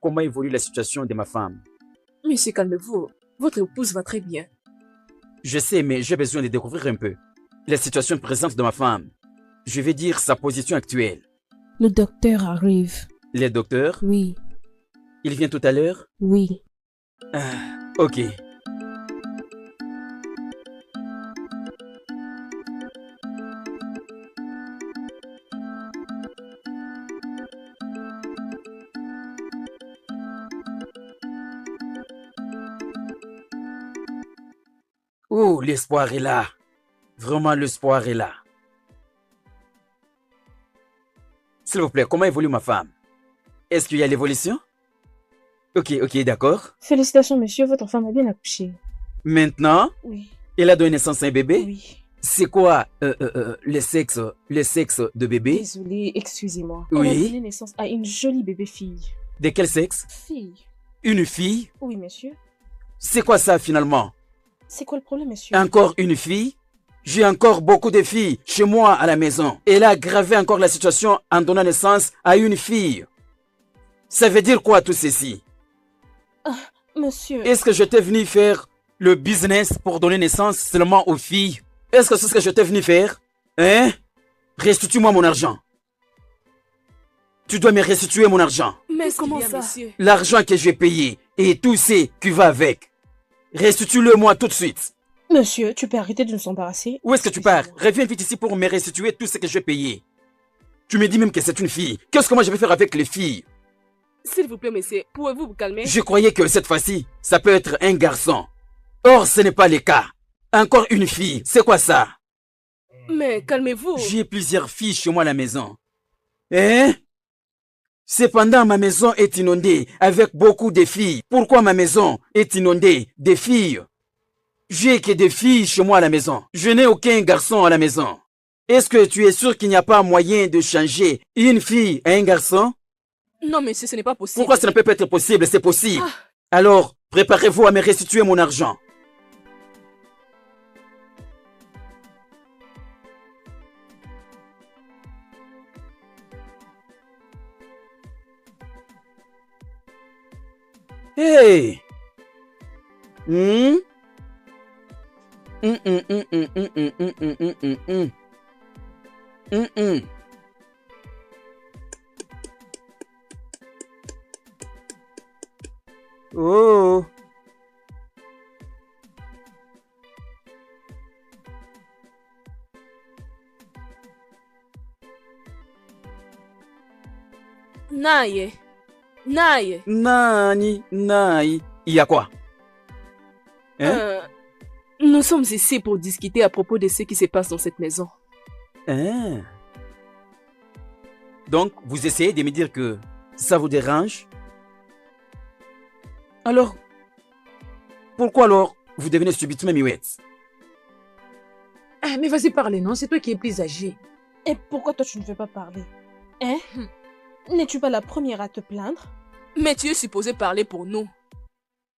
comment évolue la situation de ma femme. Monsieur, calmez-vous. Votre épouse va très bien. Je sais, mais j'ai besoin de découvrir un peu la situation présente de ma femme. Je vais dire sa position actuelle. Le docteur arrive. Le docteur, Oui, il vient tout à l'heure? oui. Ok. Oh, l'espoir est là. Vraiment, l'espoir est là. S'il vous plaît, comment évolue ma femme? Est-ce qu'il y a l'évolution? Ok, d'accord. Félicitations, monsieur, votre femme a bien accouché. Maintenant, Oui, elle a donné naissance à un bébé? oui. C'est quoi le sexe de bébé? Désolée, excusez-moi. Oui. Elle a donné naissance à une jolie bébé fille. De quel sexe? Fille. Une fille? Oui, monsieur. C'est quoi ça finalement? C'est quoi le problème, monsieur? Encore une fille? J'ai encore beaucoup de filles chez moi à la maison. Elle a aggravé encore la situation en donnant naissance à une fille. Ça veut dire quoi tout ceci? Monsieur. Est-ce que je t'ai venu faire le business pour donner naissance seulement aux filles? Est-ce que c'est ce que je t'ai venu faire? Hein? Restitue-moi mon argent. Tu dois me restituer mon argent. Mais Qu'est-ce comment qu'il y a, ça? monsieur? L'argent que j'ai payé et tout ce qui va avec. Restitue-le moi tout de suite. Monsieur, tu peux arrêter de nous embarrasser? Où est-ce que tu pars? Reviens vite ici pour me restituer tout ce que j'ai payé. Tu me dis même que c'est une fille. Qu'est-ce que moi je vais faire avec les filles? S'il vous plaît, monsieur, pouvez-vous vous calmer? Je croyais que cette fois-ci, ça peut être un garçon. Or, ce n'est pas le cas. Encore une fille, c'est quoi ça? Mais calmez-vous. J'ai plusieurs filles chez moi à la maison. Hein? Cependant, ma maison est inondée avec beaucoup de filles. Pourquoi ma maison est inondée de filles? J'ai que des filles chez moi à la maison. Je n'ai aucun garçon à la maison. Est-ce que tu es sûr qu'il n'y a pas moyen de changer une fille à un garçon? Non, monsieur, ce n'est pas possible. Pourquoi ça ne peut pas être possible? C'est possible. Alors, préparez-vous à me restituer mon argent. Hey! Oh! Naye. Naye. Nani, il y a quoi? Nous sommes ici pour discuter à propos de ce qui se passe dans cette maison. Hein? Donc, vous essayez de me dire que ça vous dérange? Alors, pourquoi alors vous devenez subitement muette? Mais vas-y parler, non? C'est toi qui es plus âgé. Et pourquoi toi tu ne veux pas parler? Hein? N'es-tu pas la première à te plaindre? Mais tu es supposé parler pour nous.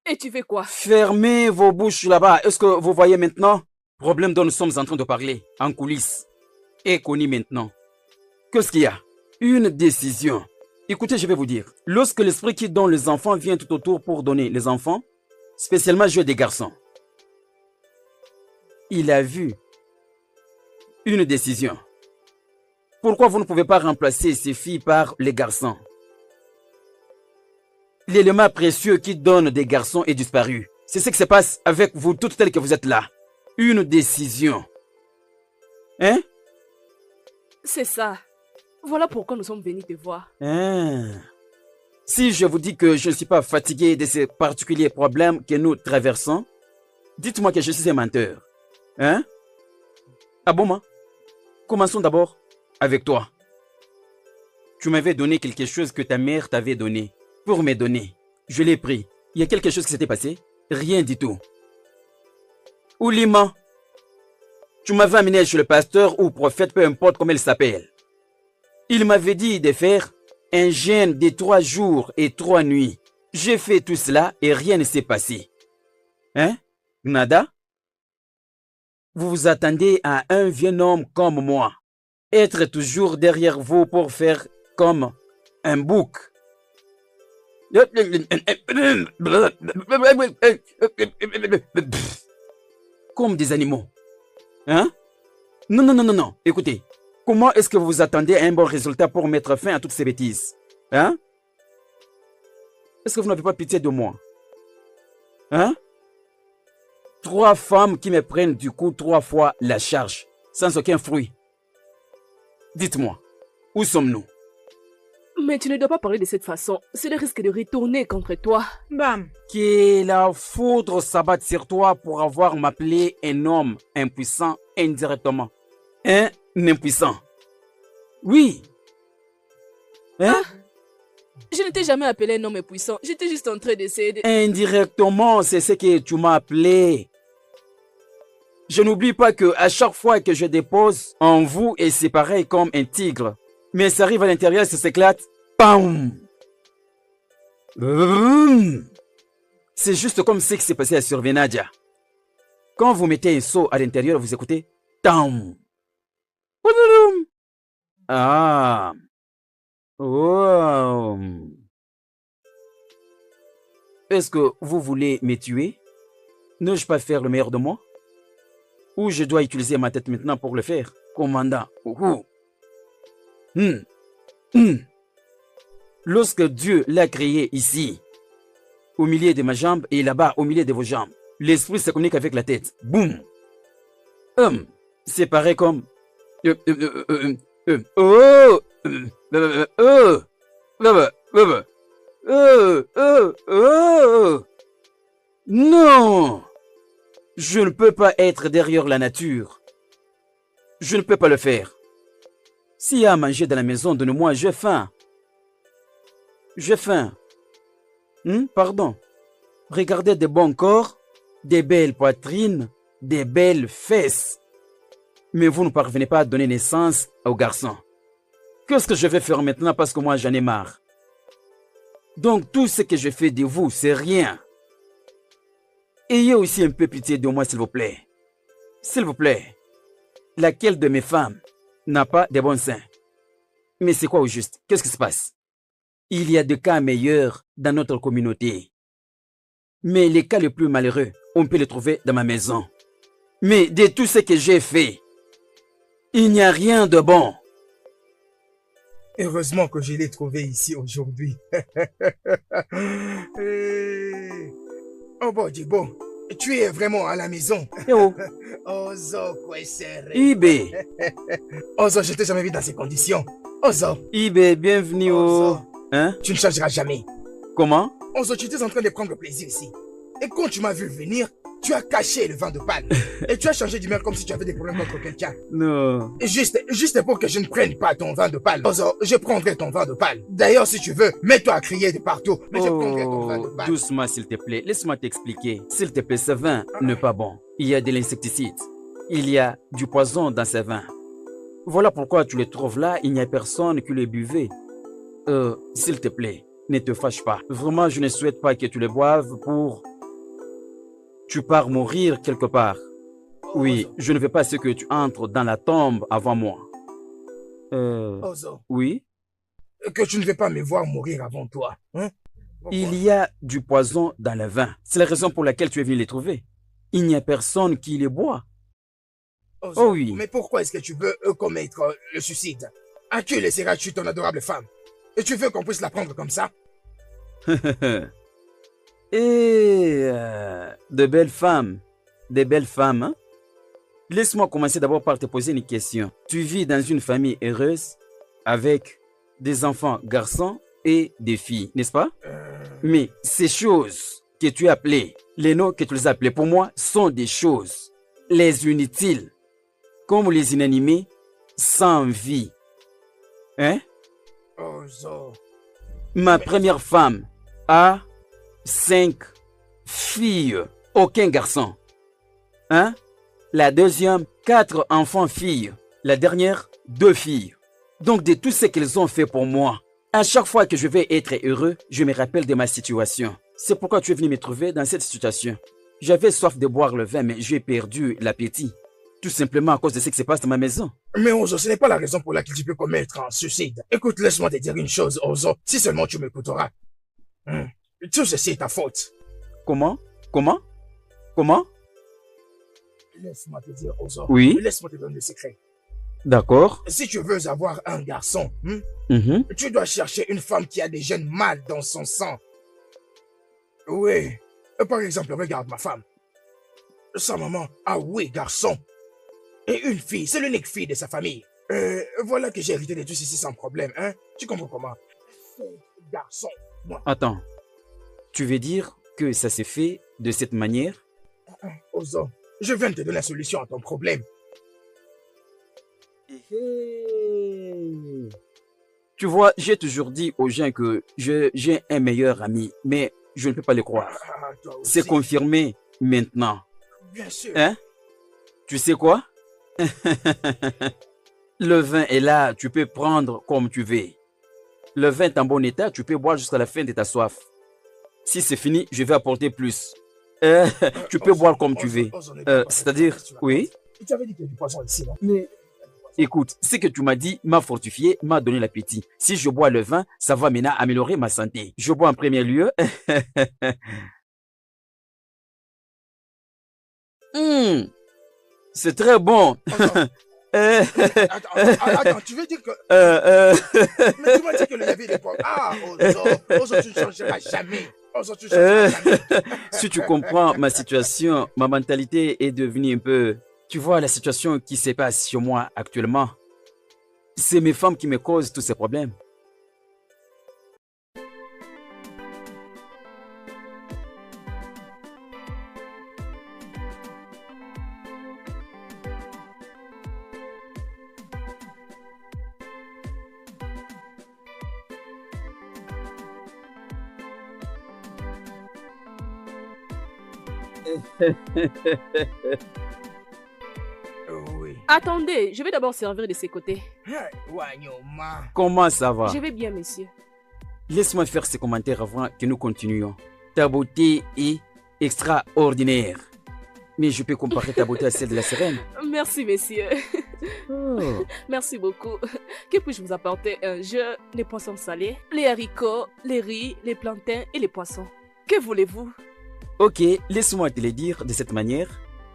Et tu fais quoi? Fermez vos bouches là-bas. Est-ce que vous voyez maintenant? Problème dont nous sommes en train de parler, en coulisses, est connu maintenant. Qu'est-ce qu'il y a? Une décision. Écoutez, je vais vous dire. Lorsque l'esprit qui donne les enfants vient tout autour pour donner les enfants, spécialement jouer des garçons, il a vu une décision. Pourquoi vous ne pouvez pas remplacer ces filles par les garçons? L'élément précieux qui donne des garçons est disparu. C'est ce qui se passe avec vous toutes telles que vous êtes là. Une décision. Hein? C'est ça. Voilà pourquoi nous sommes venus te voir. Hein? Si je vous dis que je ne suis pas fatigué de ces particuliers problèmes que nous traversons, dites-moi que je suis un menteur. Hein? Ah bon, moi? Commençons d'abord avec toi. Tu m'avais donné quelque chose que ta mère t'avait donné. Pour me donner. Je l'ai pris. Il y a quelque chose qui s'était passé? Rien du tout. Oulima, tu m'avais amené chez le pasteur ou prophète, peu importe comment il s'appelle. Il m'avait dit de faire un jeûne de 3 jours et 3 nuits. J'ai fait tout cela et rien ne s'est passé. Hein? Nada? Vous vous attendez à un vieux homme comme moi. Être toujours derrière vous pour faire comme un bouc. Comme des animaux. Hein? Non, non, non, non, non. Écoutez, comment est-ce que vous attendez un bon résultat pour mettre fin à toutes ces bêtises? Hein? Est-ce que vous n'avez pas pitié de moi? Hein? 3 femmes qui me prennent du coup 3 fois la charge, sans aucun fruit. Dites-moi, où sommes-nous? Mais tu ne dois pas parler de cette façon. Cela risque de retourner contre toi. Bam. Que la foudre s'abatte sur toi pour avoir m'appelé un homme impuissant indirectement. Un impuissant. Oui. Hein? Je ne t'ai jamais appelé un homme puissant. J'étais juste en train d'essayer de... Indirectement, c'est ce que tu m'as appelé. Je n'oublie pas que à chaque fois que je dépose en vous, et c'est pareil comme un tigre. Mais ça arrive à l'intérieur, ça s'éclate. Bam! C'est juste comme ce qui s'est passé à Survenadia. Quand vous mettez un seau à l'intérieur, vous écoutez. Tam! Ah! Wow! Est-ce que vous voulez me tuer? N'ai-je pas faire le meilleur de moi? Ou je dois utiliser ma tête maintenant pour le faire? Commandant. Lorsque Dieu l'a créé ici, au milieu de ma jambe et là-bas au milieu de vos jambes, l'esprit se communique avec la tête. Boum! C'est pareil comme... Non! Je ne peux pas être derrière la nature. Je ne peux pas le faire. S'il y a à manger dans la maison, donne-moi, j'ai faim. J'ai faim. Pardon. Regardez des bons corps, des belles poitrines, des belles fesses. Mais vous ne parvenez pas à donner naissance aux garçons. Qu'est-ce que je vais faire maintenant parce que moi j'en ai marre? Donc tout ce que je fais de vous, c'est rien. Ayez aussi un peu pitié de moi, s'il vous plaît. S'il vous plaît. Laquelle de mes femmes n'a pas de bons seins? Mais c'est quoi au juste? Qu'est-ce qui se passe? Il y a des cas meilleurs dans notre communauté. Mais les cas les plus malheureux, on peut les trouver dans ma maison. Mais de tout ce que j'ai fait, il n'y a rien de bon. Heureusement que je l'ai trouvé ici aujourd'hui. Oh bon, Djibo, tu es vraiment à la maison. Yo, Ozo, Kwesere. Ibe, Ozo, je t'ai jamais vu dans ces conditions. Ozo, Ibe, bienvenue au... Ozo, Hein? tu ne changeras jamais. Comment? Ozo, tu étais en train de prendre plaisir ici. Et quand tu m'as vu venir, tu as caché le vent de palme. Et tu as changé d'humeur comme si tu avais des problèmes contre quelqu'un. Non. Et juste pour que je ne prenne pas ton vin de palme. Ozo, je prendrai ton vin de palme. D'ailleurs, si tu veux, mets-toi à crier de partout. Mais je prendrai ton vin de palme. Doucement, s'il te plaît. Laisse-moi t'expliquer. S'il te plaît, ce vin n'est pas bon. Il y a de l'insecticide. Il y a du poison dans ce vin. Voilà pourquoi tu le trouves là. Il n'y a personne qui le buvait. S'il te plaît, ne te fâche pas. Vraiment, je ne souhaite pas que tu le boives pour... Tu pars mourir quelque part. Oui, je ne veux pas ce que tu entres dans la tombe avant moi. Ozo, Oui. que tu ne veux pas me voir mourir avant toi. Hein? Pourquoi? Il y a du poison dans le vin. C'est la raison pour laquelle tu es venu les trouver. Il n'y a personne qui les boit. Ozo, Oh oui. mais pourquoi est-ce que tu veux commettre le suicide? À qui laisseras-tu ton adorable femme? Et tu veux qu'on puisse la prendre comme ça? Et de belles femmes. Des belles femmes, hein? Laisse-moi commencer d'abord par te poser une question. Tu vis dans une famille heureuse avec des enfants garçons et des filles, n'est-ce pas? Mais ces choses que tu as appelées, les noms que tu les as appelés pour moi sont des choses, les inutiles, comme les inanimés sans vie. Hein? Ozo. Ma première femme a 5 filles, aucun garçon. Hein? La deuxième, 4 enfants filles. La dernière, 2 filles. Donc de tout ce qu'elles ont fait pour moi, à chaque fois que je vais être heureux, je me rappelle de ma situation. C'est pourquoi tu es venu me trouver dans cette situation. J'avais soif de boire le vin, mais j'ai perdu l'appétit. Tout simplement à cause de ce qui se passe dans ma maison. Mais Ozo, ce n'est pas la raison pour laquelle tu peux commettre un suicide. Écoute, laisse-moi te dire une chose, Ozo, si seulement tu m'écouteras. Tout ceci est ta faute. Comment? Comment? Comment? Laisse-moi te dire, Ozo. Oui. Laisse-moi te donner le secret. D'accord. Si tu veux avoir un garçon, Mhm. tu dois chercher une femme qui a des gènes mâles dans son sang. Oui. Par exemple, regarde ma femme. Sa maman a 8 garçons. Et une fille, c'est l'unique fille de sa famille. Voilà que j'ai hérité de tout ceci sans problème, hein. Tu comprends comment? 5 garçons, moi. Attends. Tu veux dire que ça s'est fait de cette manière? Ozo, je viens de te donner la solution à ton problème. Tu vois, j'ai toujours dit aux gens que j'ai un meilleur ami, mais je ne peux pas le croire. Toi aussi. C'est confirmé maintenant. Bien sûr. Hein? Tu sais quoi? Le vin est là, tu peux prendre comme tu veux. Le vin est en bon état, tu peux boire jusqu'à la fin de ta soif. Si c'est fini, je vais apporter plus. Tu peux boire comme tu veux. C'est-à-dire, oui. Tu avais dit qu'il y a du poisson ici, non? Mais écoute, ce que tu m'as dit m'a fortifié, m'a donné l'appétit. Si je bois le vin, ça va maintenant améliorer ma santé. Je bois en premier lieu. C'est très bon. Attends, tu veux dire que... Mais tu m'as dit que le navire est pas... Ah, Ozo, tu ne changeras jamais. Ozo, tu ne changeras jamais. Si tu comprends ma situation, ma mentalité est devenue un peu... Tu vois la situation qui se passe sur moi actuellement. C'est mes femmes qui me causent tous ces problèmes. Oui. Attendez, je vais d'abord servir de ses côtés. Wanyoma. Comment ça va? Je vais bien, monsieur. Laisse-moi faire ces commentaires avant que nous continuions. Ta beauté est extraordinaire. Mais je peux comparer ta beauté à celle de la sirène. Merci, monsieur. Oh. Merci beaucoup. Que puis-je vous apporter? Un jeu, les poissons salés, les haricots, les riz, les plantains et les poissons. Que voulez-vous? Ok, laisse-moi te le dire de cette manière.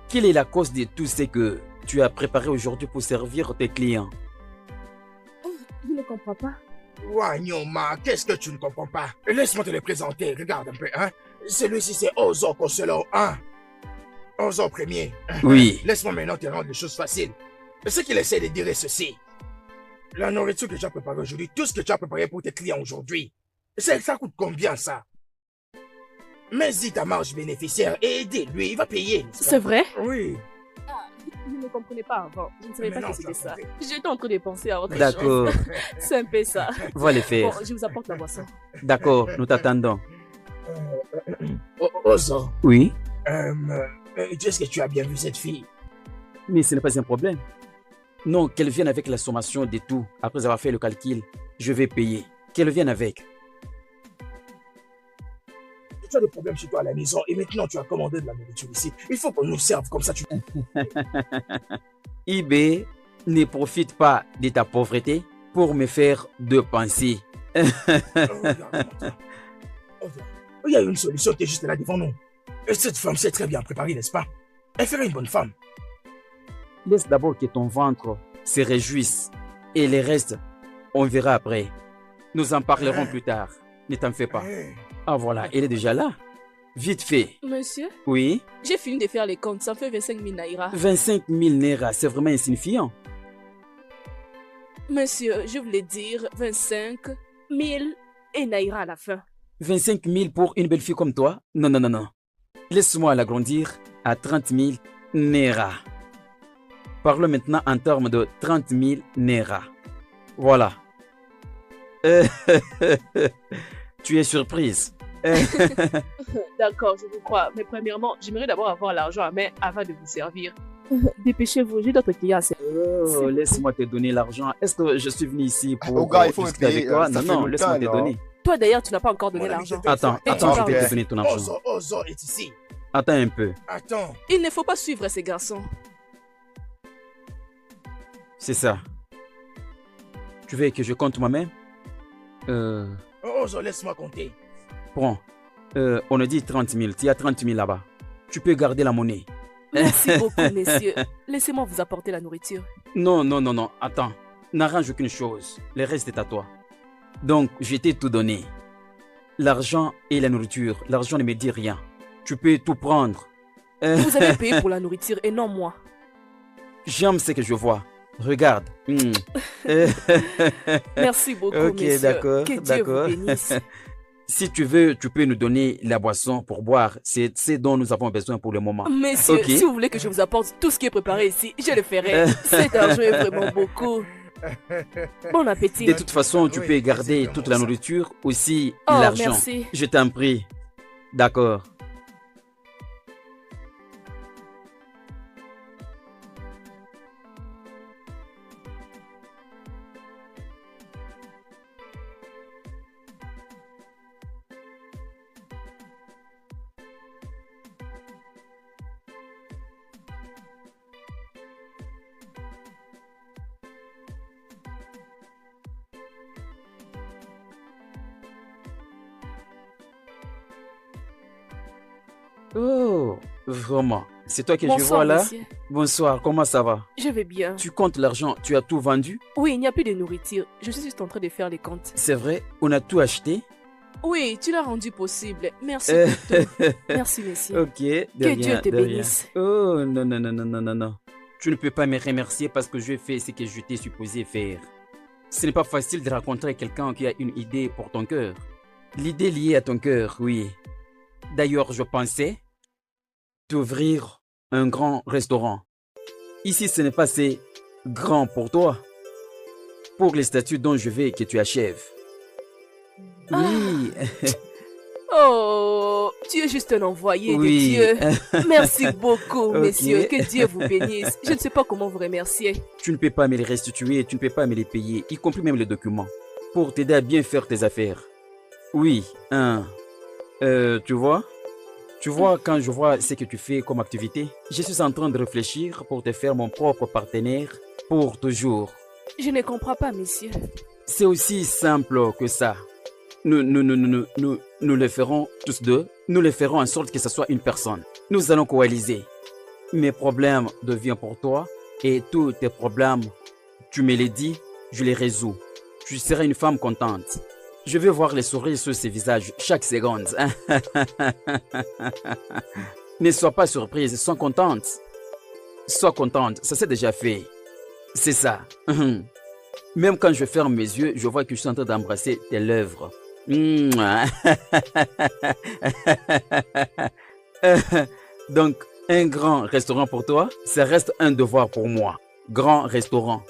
Quelle est la cause de tout ce que tu as préparé aujourd'hui pour servir tes clients? Je ne comprends pas. Wanyoma, qu'est-ce que tu ne comprends pas? Laisse-moi te le présenter, regarde un peu, hein. Celui-ci, c'est Ozo Koselo 1. Ozo premier. Oui. Laisse-moi maintenant te rendre les choses faciles. Ce qu'il essaie de dire est ceci. La nourriture que tu as préparée aujourd'hui, tout ce que tu as préparé pour tes clients aujourd'hui, ça coûte combien, ça? Mais dis ta marge bénéficiaire et aidez-lui, il va payer. n'est-ce pas? C'est vrai? Oui. Je ne comprenais pas avant. Je ne savais Mais pas non, que tu c'était as ça. compris. J'étais en train de penser à autre chose. D'accord. C'est un peu ça. Va les Bon, faire. je vous apporte la boisson. D'accord, nous t'attendons. Ozo, Oui, est-ce que tu as bien vu cette fille? mais ce n'est pas un problème. Non, qu'elle vienne avec la sommation de tout. Après avoir fait le calcul, je vais payer. Qu'elle vienne avec. Tu as des problèmes chez toi à la maison et maintenant tu as commandé de la nourriture ici. Il faut qu'on nous serve comme ça. eBay ne profite pas de ta pauvreté pour me faire de penser. Regarde-moi. Il y a une solution qui est juste là devant nous. Et cette femme s'est très bien préparée, n'est-ce pas? Elle ferait une bonne femme. Laisse d'abord que ton ventre se réjouisse et le reste, on verra après. Nous en parlerons plus tard. Ne t'en fais pas. Ah voilà, elle est déjà là. Vite fait. Monsieur, Oui, j'ai fini de faire les comptes. Ça fait 25 000 naira. 25 000 naira, c'est vraiment insignifiant. Monsieur, je voulais dire 25 000 et naira à la fin. 25 000 pour une belle fille comme toi? Non, non, non, non. Laisse-moi l'agrandir à 30 000 naira. Parlons maintenant en termes de 30 000 naira. Voilà. Tu es surprise. D'accord, je vous crois. Mais premièrement, j'aimerais d'abord avoir l'argent à main avant de vous servir. Dépêchez-vous, j'ai d'autres clients. Oh, laisse-moi te donner l'argent. Est-ce que je suis venu ici pour Au gars, il faut discuter avec payer, toi? ça Non, fait non, laisse-moi te longtemps, donner. Toi d'ailleurs, tu n'as pas encore donné Mon ami, l'argent. je Attends, Et attends, je ok. vais te donner ton argent. Ozo est ici. Attends un peu. Attends. Il ne faut pas suivre ces garçons. C'est ça. Tu veux que je compte moi-même? Ozo, laisse-moi compter. Prends. On a dit 30 000. Tu as 30 000 là-bas. Tu peux garder la monnaie. Merci beaucoup, messieurs. Laissez-moi vous apporter la nourriture. Non, non, non, non. Attends. N'arrange aucune chose. Le reste est à toi. Donc, je t'ai tout donné. L'argent et la nourriture. L'argent ne me dit rien. Tu peux tout prendre. Vous avez payé pour la nourriture et non moi. J'aime ce que je vois. Regarde. Merci beaucoup, Ok, messieurs. d'accord, Que Dieu d'accord. vous bénisse. Si tu veux, tu peux nous donner la boisson pour boire. C'est ce dont nous avons besoin pour le moment. Messieurs, Ok. si vous voulez que je vous apporte tout ce qui est préparé ici, je le ferai. Cet argent est vraiment beaucoup. Bon appétit. De toute façon, tu Oui, peux c'est garder vraiment toute la ça. nourriture, aussi Oh, l'argent. merci. Je t'en prie. D'accord. Oh, vraiment. C'est toi que je vois Bonsoir, là? messieurs. Bonsoir, comment ça va? Je vais bien. Tu comptes l'argent, tu as tout vendu? Oui, il n'y a plus de nourriture. Je suis juste en train de faire les comptes. C'est vrai, on a tout acheté? Oui, tu l'as rendu possible. Merci pour tout. Merci, messieurs. Ok, de Que rien, Dieu te de rien. bénisse. Oh, non, non, non, non, non, non, non. Tu ne peux pas me remercier parce que je fais ce que je t'ai supposé faire. Ce n'est pas facile de rencontrer quelqu'un qui a une idée pour ton cœur. L'idée liée à ton cœur, oui. D'ailleurs, je pensais t'ouvrir un grand restaurant. Ici, ce n'est pas assez grand pour toi. Pour les statuts dont je veux que tu achèves. Oui, Oh, tu es juste un envoyé oui. de Dieu. Merci beaucoup, Ok. messieurs. Que Dieu vous bénisse. Je ne sais pas comment vous remercier. Tu ne peux pas me les restituer, tu ne peux pas me les payer, y compris même les documents, pour t'aider à bien faire tes affaires. Oui, hein. Tu vois? Tu vois, quand je vois ce que tu fais comme activité, je suis en train de réfléchir pour te faire mon propre partenaire pour toujours. Je ne comprends pas, messieurs. C'est aussi simple que ça. Nous le ferons tous deux. Nous le ferons en sorte que ce soit une personne. Nous allons coaliser. Mes problèmes deviennent pour toi et tous tes problèmes, tu me les dis, je les résous. Tu seras une femme contente. Je veux voir les sourires sur ses visages chaque seconde. Ne sois pas surprise, sois contente. Sois contente, ça s'est déjà fait. C'est ça. Même quand je ferme mes yeux, je vois que je suis en train d'embrasser tes lèvres. Donc, un grand restaurant pour toi, ça reste un devoir pour moi. Grand restaurant.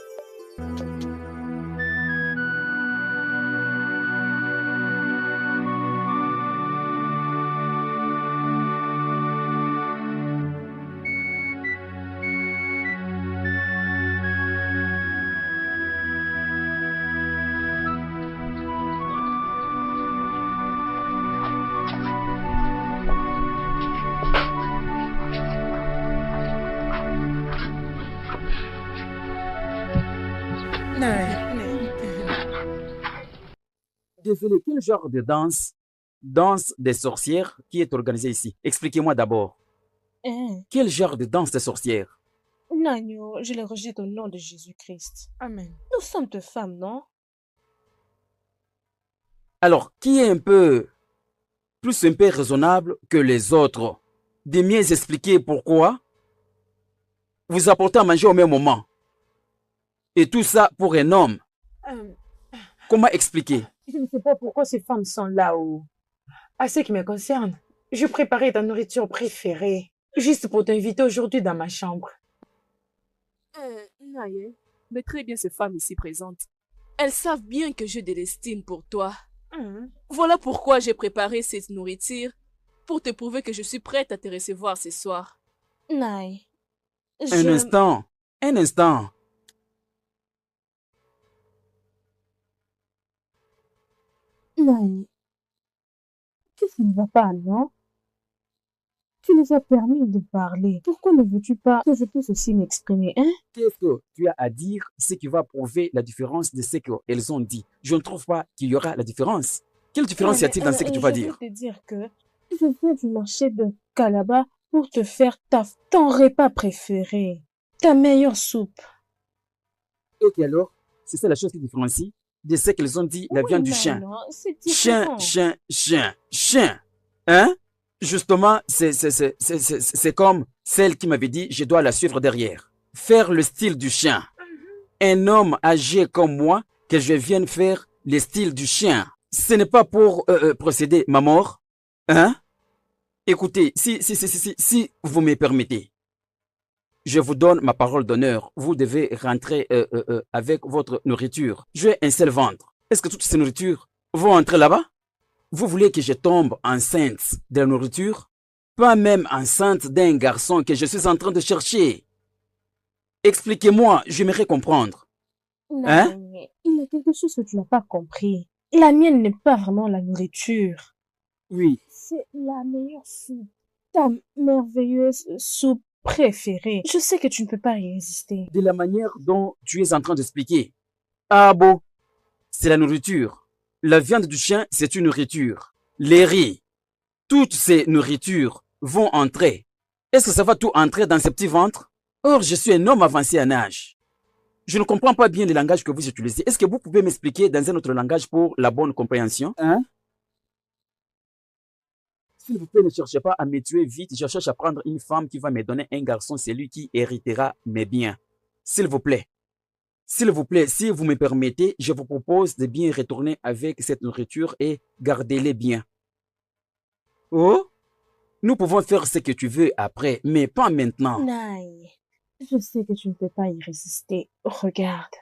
Désolé, quel genre de danse des sorcières qui est organisée ici? Expliquez-moi d'abord. Hein? Quel genre de danse des sorcières? Nagno, je les rejette au nom de Jésus-Christ. Amen. Nous sommes deux femmes, non? Alors, qui est un peu raisonnable que les autres? De mieux expliquer pourquoi vous apportez à manger au même moment. Et tout ça pour un homme. Euh, Comment expliquer? je ne sais pas pourquoi ces femmes sont là où. À ce qui me concerne, je préparais ta nourriture préférée juste pour t'inviter aujourd'hui dans ma chambre. Naye, mais très bien ces femmes ici présentes. Elles savent bien que j'ai de l'estime pour toi. Voilà pourquoi j'ai préparé cette nourriture pour te prouver que je suis prête à te recevoir ce soir. Nai. Un instant. Un instant. Nai. Qu'est-ce qui ne va pas, non? Tu nous as permis de parler. Pourquoi ne veux-tu pas que je puisse aussi m'exprimer, hein? Qu'est-ce que tu as à dire, ce qui va prouver la différence de ce qu'elles ont dit? Je ne trouve pas qu'il y aura la différence. Quelle différence y a-t-il dans ce que tu vas Je dire? veux te dire que je viens du marché de Calabar pour te faire ton repas préféré, ta meilleure soupe. Ok, alors, c'est ça la chose qui différencie de ce qu'ils ont dit, la viande du chien. Non, c'est Chien, différent. chien, chien, chien. Hein? Justement, c'est comme celle qui m'avait dit, je dois la suivre derrière. Faire le style du chien. Un homme âgé comme moi, que je vienne faire le style du chien. Ce n'est pas pour procéder ma mort. Hein? Écoutez, si vous me permettez, je vous donne ma parole d'honneur. Vous devez rentrer avec votre nourriture. J'ai un seul ventre. Est-ce que toutes ces nourritures vont entrer là-bas? Vous voulez que je tombe enceinte de la nourriture? Pas même enceinte d'un garçon que je suis en train de chercher. Expliquez-moi, j'aimerais comprendre. Hein? Non, il y a quelque chose que tu n'as pas compris. La mienne n'est pas vraiment la nourriture. Oui. C'est la meilleure soupe. Ta merveilleuse soupe préférée. Je sais que tu ne peux pas y résister. De la manière dont tu es en train d'expliquer. Ah bon? C'est la nourriture. La viande du chien, c'est une nourriture. Les riz, toutes ces nourritures vont entrer. Est-ce que ça va tout entrer dans ce petit ventre? Or, je suis un homme avancé en âge. Je ne comprends pas bien le langage que vous utilisez. Est-ce que vous pouvez m'expliquer dans un autre langage pour la bonne compréhension? Hein? S'il vous plaît, ne cherchez pas à me tuer vite. Je cherche à prendre une femme qui va me donner un garçon. C'est lui qui héritera mes biens. S'il vous plaît. S'il vous plaît, si vous me permettez, je vous propose de bien retourner avec cette nourriture et gardez-les bien. Oh? Nous pouvons faire ce que tu veux après, mais pas maintenant. Naï, je sais que tu ne peux pas y résister. Regarde.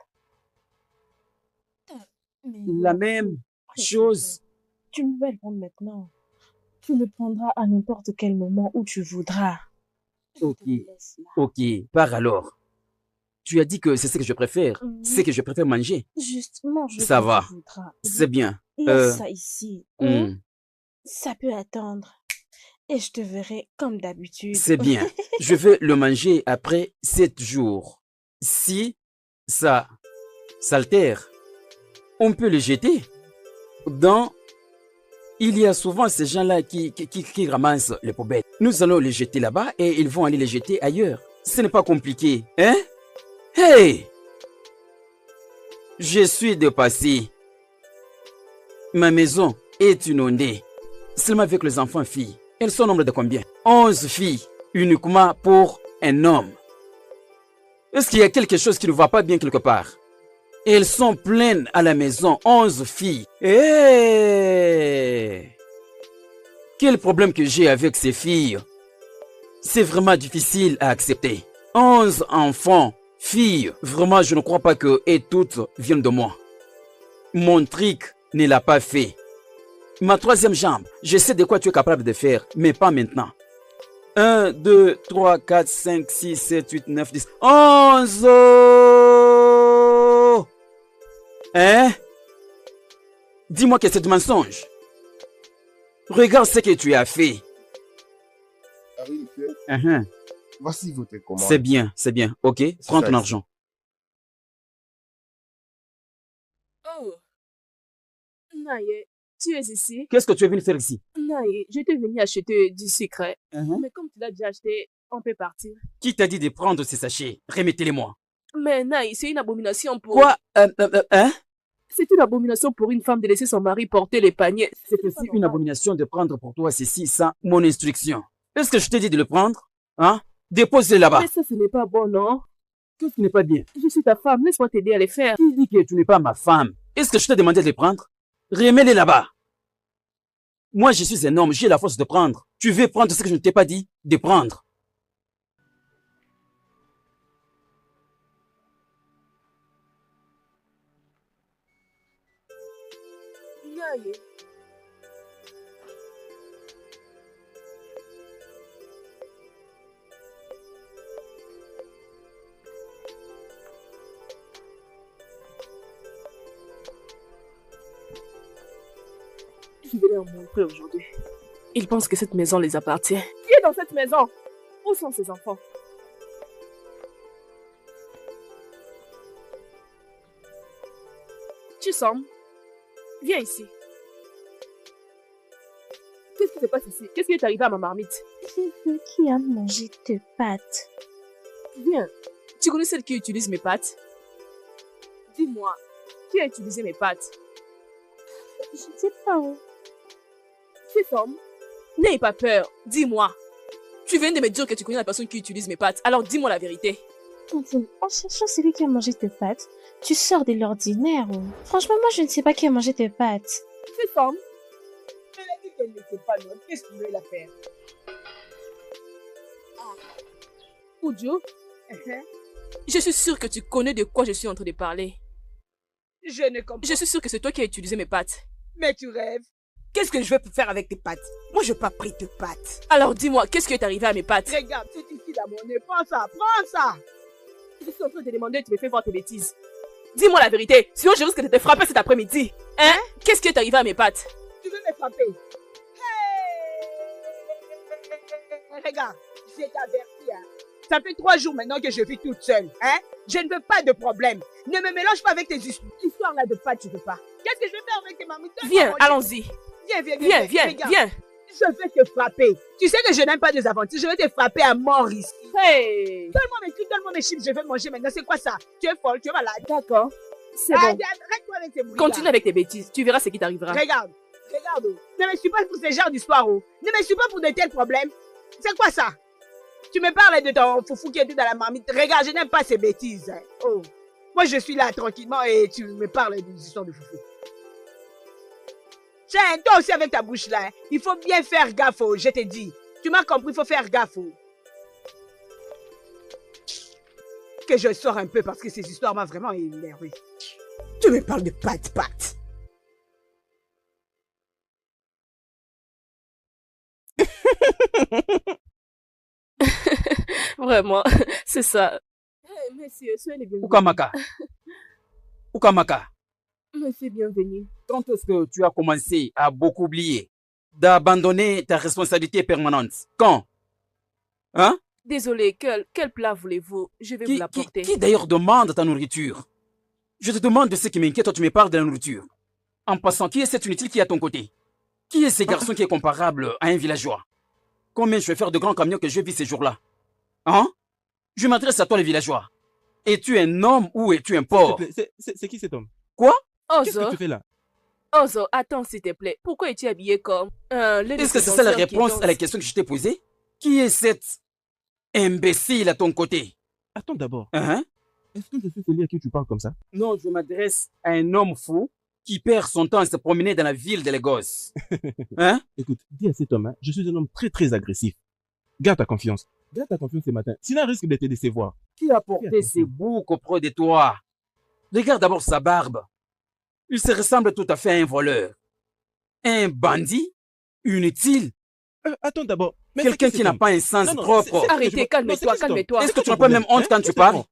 La même chose. Tu ne vas le prendre maintenant. Tu le prendras à n'importe quel moment où tu voudras. Ok, ok, pars alors. Tu as dit que c'est ce que je préfère. C'est que je préfère manger. Juste mange. Ça va. C'est bien. Laisse ça ici. hmm, Ça peut attendre. Et je te verrai comme d'habitude. C'est bien. Je vais le manger après 7 jours. Si ça s'altère, on peut le jeter. Il y a souvent ces gens-là qui ramassent les poubelles. Nous allons les jeter là-bas et ils vont aller les jeter ailleurs. Ce n'est pas compliqué, hein? Hey! Je suis dépassé. Ma maison est inondée. Seulement avec les enfants filles. Elles sont au nombre de combien? 11 filles, uniquement pour un homme. Est-ce qu'il y a quelque chose qui ne va pas bien quelque part? Elles sont pleines à la maison, 11 filles. Hey! Quel problème que j'ai avec ces filles? C'est vraiment difficile à accepter. 11 enfants, filles, vraiment je ne crois pas que et toutes viennent de moi. Mon trick ne l'a pas fait. Ma troisième jambe, je sais de quoi tu es capable de faire, mais pas maintenant. 1, 2, 3, 4, 5, 6, 7, 8, 9, 10, 11! Hein? Dis-moi que c'est du mensonge. Regarde ce que tu as fait. Ah oui, monsieur. Voici votre commande. C'est bien, c'est bien. Ok, prends ton argent. Oh, Naye, tu es ici? Qu'est-ce que tu es venu faire ici? Naye, je t'ai venu acheter du sucre. Uh-huh. Mais comme tu l'as déjà acheté, on peut partir. Qui t'a dit de prendre ces sachets? Remettez-les-moi. Mais Naye, c'est une abomination pour... Quoi? Hein? C'est une abomination pour une femme de laisser son mari porter les paniers. C'est aussi une abomination de prendre pour toi ceci sans mon instruction. Est-ce que je t'ai dit de le prendre? Hein? Dépose-les là-bas. Mais ça, ce n'est pas bon, non? Qu'est-ce qui n'est pas bien? Je suis ta femme, laisse-moi t'aider à les faire. Qui dit que tu n'es pas ma femme? Est-ce que je t'ai demandé de les prendre? Remets-les là-bas. Moi, je suis un homme, j'ai la force de prendre. Tu veux prendre ce que je ne t'ai pas dit de prendre? Naye. Je vais leur montrer aujourd'hui. Ils pensent que cette maison les appartient. Qui est dans cette maison? Où sont ces enfants? Tu sommes? Viens ici. Qu'est-ce qui se passe ici? Qu'est-ce qui est arrivé à ma marmite? J'ai vu qui a mangé tes pâtes. Viens. Tu connais celle qui utilise mes pâtes? Dis-moi, qui a utilisé mes pâtes? Je ne sais pas. Tu es femme? N'aie pas peur, dis-moi. Tu viens de me dire que tu connais la personne qui utilise mes pâtes, alors dis-moi la vérité. Tantine, en cherchant celui qui a mangé tes pâtes, tu sors de l'ordinaire. Franchement, moi, je ne sais pas qui a mangé tes pâtes. Tu es femme? Elle a dit qu'elle ne sait pas, non. Qu'est-ce que tu veux la faire? Oudjo, je suis sûre que tu connais de quoi je suis en train de parler. Je ne comprends pas. Je suis sûre que c'est toi qui as utilisé mes pâtes. Mais tu rêves. Qu'est-ce que je vais faire avec tes pâtes? Moi, je n'ai pas pris tes pâtes. Alors dis-moi, qu'est-ce qui est arrivé à mes pâtes? Regarde, c'est ici dans mon nez. Prends ça, prends ça. Je suis en train de te demander, tu me fais voir tes bêtises. Dis-moi la vérité, sinon je risque de te frapper cet après-midi. Hein? Qu'est-ce qui est arrivé à mes pâtes? Tu veux me frapper? Hey! Regarde, je t'avertis, hein. Ça fait 3 jours maintenant que je vis toute seule, hein? Je ne veux pas de problème. Ne me mélange pas avec tes histoires là de pâtes, tu veux pas. Qu'est-ce que je vais faire avec tes marmites? Viens, allons-y. Viens. Viens. Je vais te frapper. Tu sais que je n'aime pas des aventures. Je vais te frapper à mort ici. Hey! Donne-moi mes trucs, donne-moi mes chips. Je vais manger maintenant. C'est quoi ça? Tu es folle, tu es malade. D'accord, c'est Ah, bon. arrête-toi avec tes bruits. Continue avec tes bêtises, tu verras ce qui t'arrivera. Regarde. Oh. Ne me suis pas pour ce genre d'histoire. Oh. Ne me suis pas pour de tels problèmes. C'est quoi ça? Tu me parles de ton foufou qui était dans la marmite. Regarde, je n'aime pas ces bêtises. Hein. Oh. Moi, je suis là tranquillement et tu me parles des histoires de foufou. Tiens, toi aussi avec ta bouche là. Hein. Il faut bien faire gaffe. Oh, je te dis. Tu m'as compris, il faut faire gaffe. Oh. Que je sors un peu parce que ces histoires m'ont vraiment énervé. Tu me parles de pâtes. Vraiment, c'est ça. Hey, monsieur, soyez les bienvenus. Ukamaka, Monsieur, bienvenue. quand est-ce que tu as commencé à beaucoup oublier, d'abandonner ta responsabilité permanente? Quand? Hein? Désolé, quel plat voulez-vous? Je vais vous l'apporter. Qui d'ailleurs demande ta nourriture? Je te demande de ce qui m'inquiète, toi tu me parles de la nourriture. En passant, qui est cet inutile qui est à ton côté? Qui est ce garçon qui est comparable à un villageois? Combien je vais faire de grands camions que je vis ces jours-là? Hein? Je m'adresse à toi, les villageois. Es-tu un homme ou es-tu un porc? C'est qui cet homme? Quoi? Qu'est-ce que tu fais là? Ozo, attends s'il te plaît. Pourquoi es-tu habillé comme Est-ce que c'est ça la réponse à la question que je t'ai posée? Qui est cet imbécile à ton côté? Attends d'abord. Hein? Est-ce que je suis celui à qui tu parles comme ça? Non, je m'adresse à un homme fou qui perd son temps à se promener dans la ville de Lagos. Hein? Écoute, dis à cet homme, hein, je suis un homme très très agressif. Garde ta confiance. Garde ta confiance ce matin. Sinon, elle risque de te décevoir. Qui a porté ses boucs auprès de toi? Regarde d'abord sa barbe. Il se ressemble tout à fait à un voleur. Un bandit? Inutile? Attends d'abord. Quelqu'un qui n'a pas un sens propre. Arrêtez, calme-toi. Est-ce que tu n'as pas même honte quand tu parles?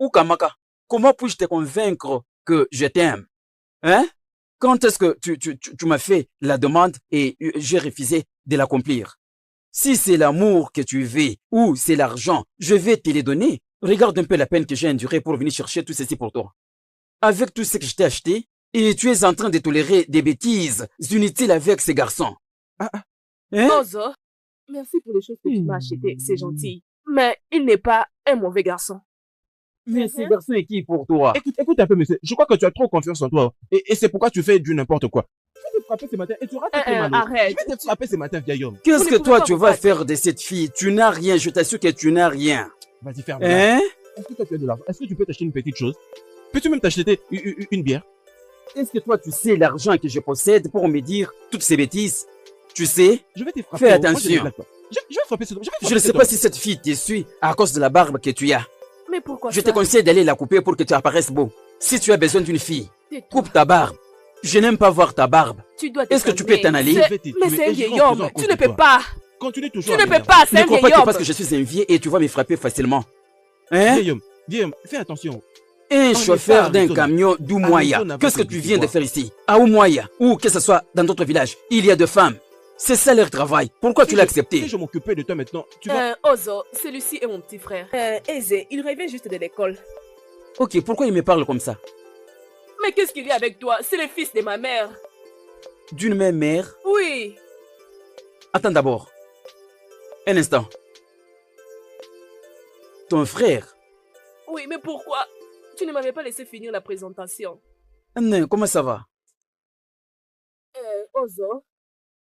Ukamaka, comment puis-je te convaincre que je t'aime? Hein? Quand est-ce que tu m'as fait la demande et j'ai refusé de l'accomplir? Si c'est l'amour que tu veux ou c'est l'argent, je vais te les donner. Regarde un peu la peine que j'ai endurée pour venir chercher tout ceci pour toi. Avec tout ce que je t'ai acheté, et tu es en train de tolérer des bêtises inutiles avec ces garçons. Hein? Ozo, merci pour les choses que tu m'as achetées, c'est gentil. Mais il n'est pas un mauvais garçon. Mais ce garçon est qui pour toi? Écoute un peu, monsieur. Je crois que tu as trop confiance en toi. Et c'est pourquoi tu fais du n'importe quoi. vais te frapper ce matin et tu auras très mal. Arrête. Je vais te frapper ce matin, vieil homme. Qu'est-ce Vous ne que pouvez toi pas tu vous vas battre. faire de cette fille? Tu n'as rien, je t'assure que tu n'as rien. Vas-y, ferme. Hein? Est-ce que toi tu as de l'argent? Est-ce que tu peux t'acheter une petite chose? Peux-tu même t'acheter une bière? Est-ce que toi tu sais l'argent que je possède pour me dire toutes ces bêtises? Tu sais? Je vais te frapper. Fais oh. Moi, attention. je ne blague pas. Je vais frapper ce homme. Je ne sais pas si cette fille te suit à cause de la barbe que tu as. Mais pourquoi Je ça? te conseille d'aller la couper pour que tu apparaisses beau. Si tu as besoin d'une fille, Tais-toi. coupe ta barbe. Je n'aime pas voir ta barbe. Tu dois Est-ce que tu peux t'en aller? Mais c'est un vieil homme. Tu ne peux pas. Continue toujours. Tu ne à peux pas. C'est Ne un crois vieil pas que homme. parce que je suis un vieux et tu vas me frapper facilement. Hein? Vieil homme, fais attention. Un n'est chauffeur pas d'un Arizona. camion d'Oumoya. Arizona Qu'est-ce que avec tu le viens de pouvoir. faire ici? À Oumoya, ou que ce soit dans d'autres villages, il y a deux femmes. C'est ça leur travail. Pourquoi tu l'as accepté? Si je m'occupais de toi maintenant, tu vas... Ozo, celui-ci est mon petit frère. Eze, il revient juste de l'école. Ok, pourquoi il me parle comme ça? Mais qu'est-ce qu'il y a avec toi? C'est le fils de ma mère. D'une même mère? Oui. Attends d'abord. Un instant. Ton frère? Oui, mais pourquoi? Tu ne m'avais pas laissé finir la présentation. Non, comment ça va? Ozo,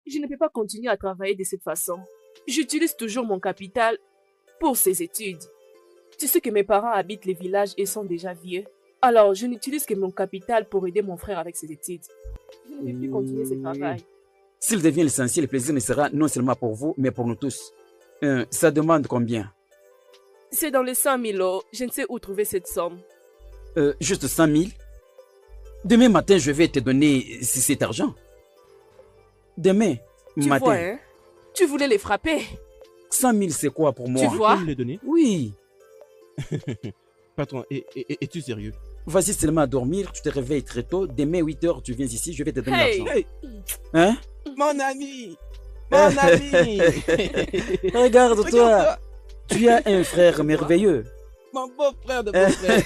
je ne peux pas continuer à travailler de cette façon. J'utilise toujours mon capital pour ses études. Tu sais que mes parents habitent les villages et sont déjà vieux. Alors, je n'utilise que mon capital pour aider mon frère avec ses études. Je ne peux plus continuer ce travail. S'il devient l'essentiel, le plaisir ne sera non seulement pour vous, mais pour nous tous. Ça demande combien? C'est dans les 100 000 euros. Je ne sais où trouver cette somme. Juste 100 000? Demain matin, je vais te donner cet argent. Demain Tu matin. vois, hein? Tu voulais les frapper. 100 000, c'est quoi pour moi? Tu vois? peux me les donner? Oui. Patron, es-tu sérieux? Vas-y seulement à dormir, tu te réveilles très tôt. Demain, 8 h, tu viens ici, je vais te donner Hey! l'argent. Hey, Hein? mon ami! Mon ami! Regarde-toi, Regarde-toi! tu as un frère merveilleux. Mon beau-frère de beau-frère!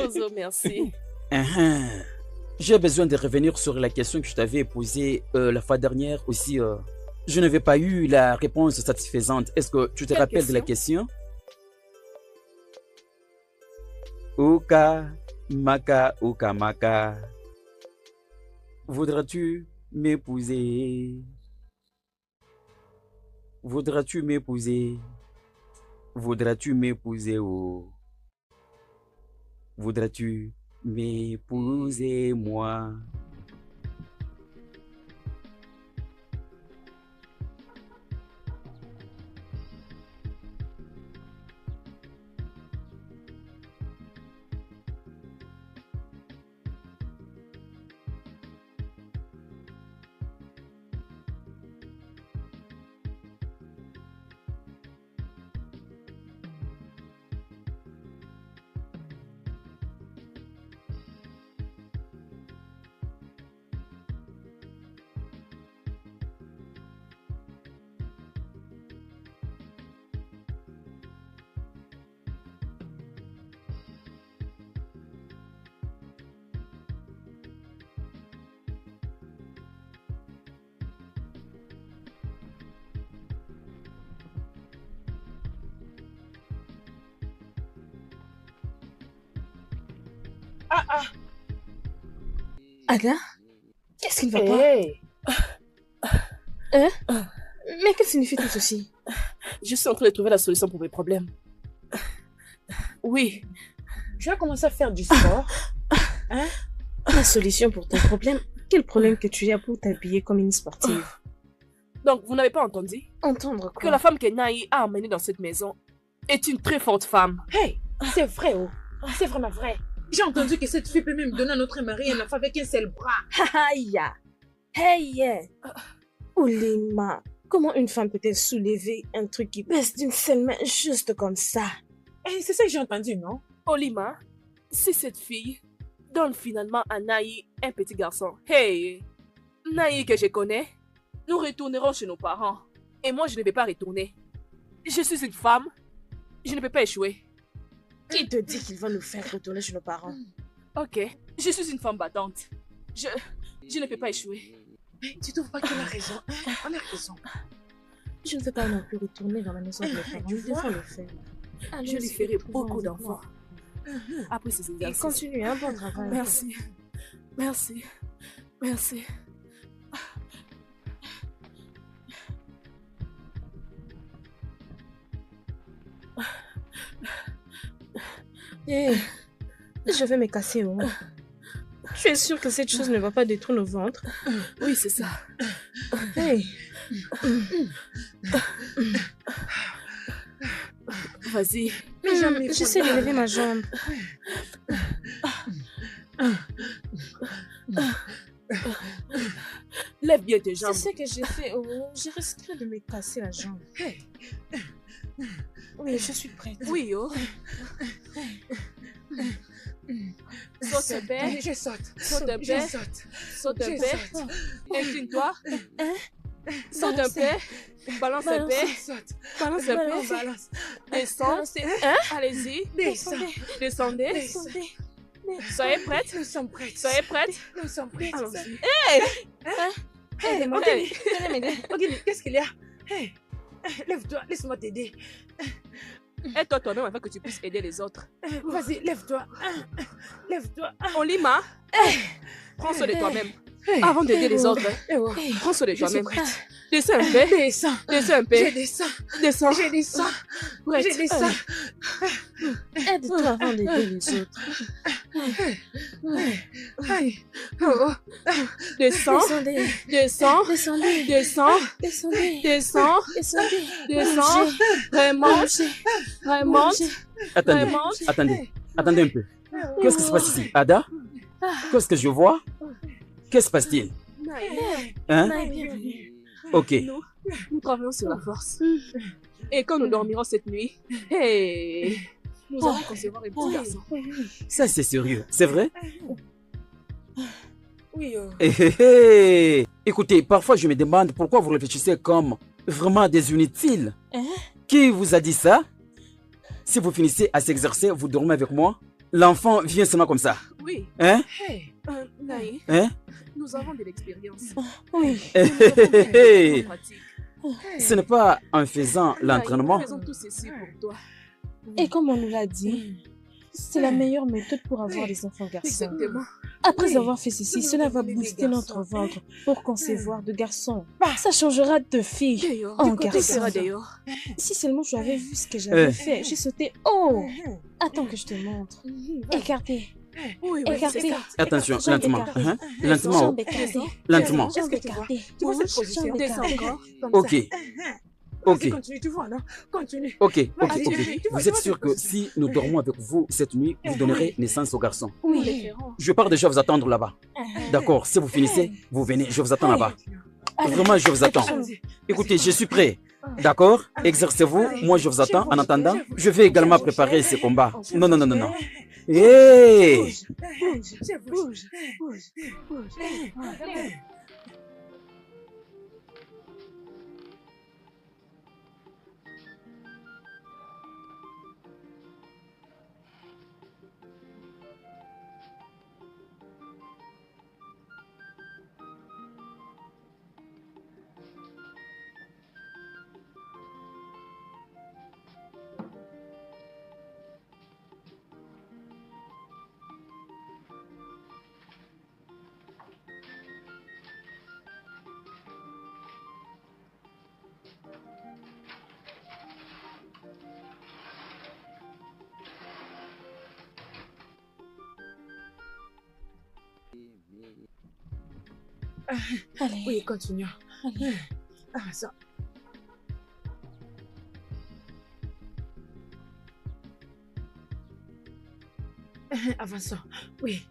Ozo, merci. Uhum. J'ai besoin de revenir sur la question que je t'avais posée la fois dernière aussi. Je n'avais pas eu la réponse satisfaisante. Est-ce que tu te Quelle rappelles de la question? Uka, maka, uka, maka. Voudras-tu m'épouser? Voudras-tu m'épouser? Voudras-tu m'épouser? Oh. Voudras-tu m'épouser, moi? Ada, qu'est-ce qui ne va pas? Hey, Mais que signifie tout ceci? Je suis en train de trouver la solution pour mes problèmes. Oui, tu as commencé à faire du sport? La solution pour ton problème? Quel problème que tu as pour t'habiller comme une sportive? donc vous n'avez pas entendu Entendre que quoi? la femme que Naï a emmenée dans cette maison est une très forte femme. Hey, c'est vrai, oh. C'est vraiment vrai. J'ai entendu que cette fille peut même donner à notre mari un enfant avec un seul bras. Aïe! Hey! Olima, comment une femme peut-elle soulever un truc qui pèse d'une seule main juste comme ça? Hey, c'est ça que j'ai entendu, non? Olima, si cette fille donne finalement à Naï un petit garçon, hey, Naï que je connais, nous retournerons chez nos parents. Et moi, je ne vais pas retourner. Je suis une femme, je ne peux pas échouer. Qui te dit qu'il va nous faire retourner chez nos parents? Ok, je suis une femme battante. Je ne peux pas échouer. Hey, tu trouves pas qu'elle a raison? Elle a raison. Je ne veux pas non plus retourner dans la maison de mes parents. Tu Nous vois? devons le faire. Je lui ferai beaucoup d'enfants. Après ces Et exercices. continue, un bon travail. Merci. Merci. Merci. Hé, je vais me casser. Oh. Tu es sûre que cette chose ne va pas détruire le ventre? Oui, c'est ça. Hey. Vas-y. J'essaie de lever ma jambe. Lève bien tes C'est jambes. ce que j'ai fait. Oh, je risquerais de me casser la jambe. Oui, je suis prête. Oui, oh. Saute un peu. Je saute. Saute un Je peu. saute. Saute un Je peu. saute. Incline-toi. Saute un peu. Balance un peu. Saute. Balance un peu. Balance. Descends. Allez-y. Descends. Descendez. Descendez. Soyez prêtes. Nous sommes prêts. Soyez prêtes. Nous sommes prêts. Allons-y. Aidez-moi. Hey. Venez m'aider. Ogini, qu'est-ce qu'il y a? Hey, lève-toi, laisse-moi t'aider. Aide-toi toi-même afin que tu puisses aider les autres. Vas-y, lève-toi. Lève-toi. Olima, prends soin de toi-même. Avant d'aider les autres, prends soin de toi-même. Descends un peu. Descends. Descends un Je peu. descends. Descends. Je descends. Prête. Je descends. Aide-toi avant d'aider les autres. Aïe. Oh. Descends. Descendez. Descends. Descendez. Descends. Descendez. Descends. Descendez. Descends. Remonte. Remonte. Attendez, Remonte. attendez un peu. Qu'est-ce qui se passe ici? Ada? Qu'est-ce que je vois? Qu'est-ce qui se passe-t-il? Hein? Ok. Nous travaillons sur la force. Et quand nous dormirons cette nuit, hey, nous allons concevoir un petit garçon. Ça, c'est sérieux. C'est vrai? Oui, oh. Hé, hé, hé. Écoutez, parfois je me demande pourquoi vous réfléchissez comme vraiment des inutiles. Qui vous a dit ça? Si vous finissez à s'exercer, vous dormez avec moi? L'enfant vient seulement comme ça. Oui, Hein? Hey. Naï, Hein? nous avons de l'expérience. Oui. Hé, Nous avons hé, hé, fait hé. en pratique. Ce n'est pas en faisant Naï, l'entraînement. nous faisons tout ceci pour toi. Et comme on nous l'a dit, c'est la meilleure méthode pour avoir des enfants garçons. Exactement. Après Oui. avoir fait ceci, cela va donner des booster garçons. notre ventre pour concevoir de garçons. Ça changera de fille D'ailleurs, en tu garçon. seras d'ailleurs. Si seulement tu avais vu ce que j'avais Eh. fait, j'ai sauté. Oh! Attends que je te montre. Écartez. Oui, oui, Écartez. c'est ça. Attention, Jambes lentement. écartées. Hein? Lentement. Jambes écartées. Lentement. Jambes Est-ce que tu vois? écartées. Tu vois cette position? Jambes Descends écartées. encore. Comme Ok. ça. Ok. Vas-y, continue, tu vois, non? Continue. Ok, ok, Vas-y, ok. tu vois, Vous êtes tu sûr vois, que si nous dormons avec vous cette nuit, vous donnerez naissance au garçon? Nous Oui. les ferons. Je pars déjà vous attendre là-bas. D'accord, si vous finissez, vous venez, je vous attends là-bas. Vraiment, je vous attends. Vas-y. Écoutez, je suis prêt. D'accord? Exercez-vous, moi je vous attends. En attendant, je vais également préparer ce combat. Non, non, non, non, non. Hey! Bouge. Je bouge. Bouge. Bouge. Allez. Oui, continue. Allez. Ah, ça. Avançons. Oui.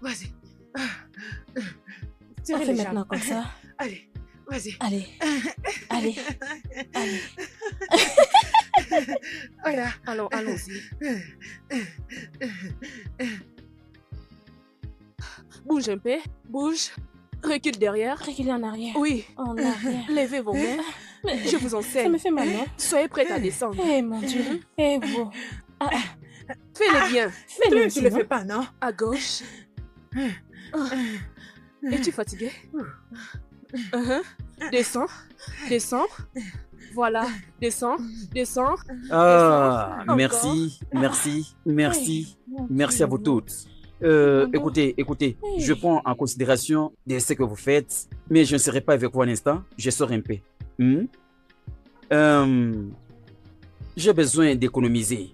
Vas-y. On Tirez fait les maintenant jambes. comme ça. Allez, vas-y. Allez. Allez. Allez. Voilà. Allons-y. Bouge un peu. Bouge. Recule derrière. Reculez en arrière. Oui. En arrière. Levez vos mains. Je vous Ça enseigne. me fait mal, non? Soyez prête à descendre. Eh mon Dieu. Eh vous. Fais-le bien. Fais-le Tu le fais pas, non? À gauche. Es-tu fatigué? Descends. Descends. Voilà. Descends. Descends. Ah, Encore. merci, merci, merci, merci à vous toutes. Écoutez, je prends en considération de ce que vous faites, mais je ne serai pas avec vous un instant, je sors un peu. J'ai besoin d'économiser,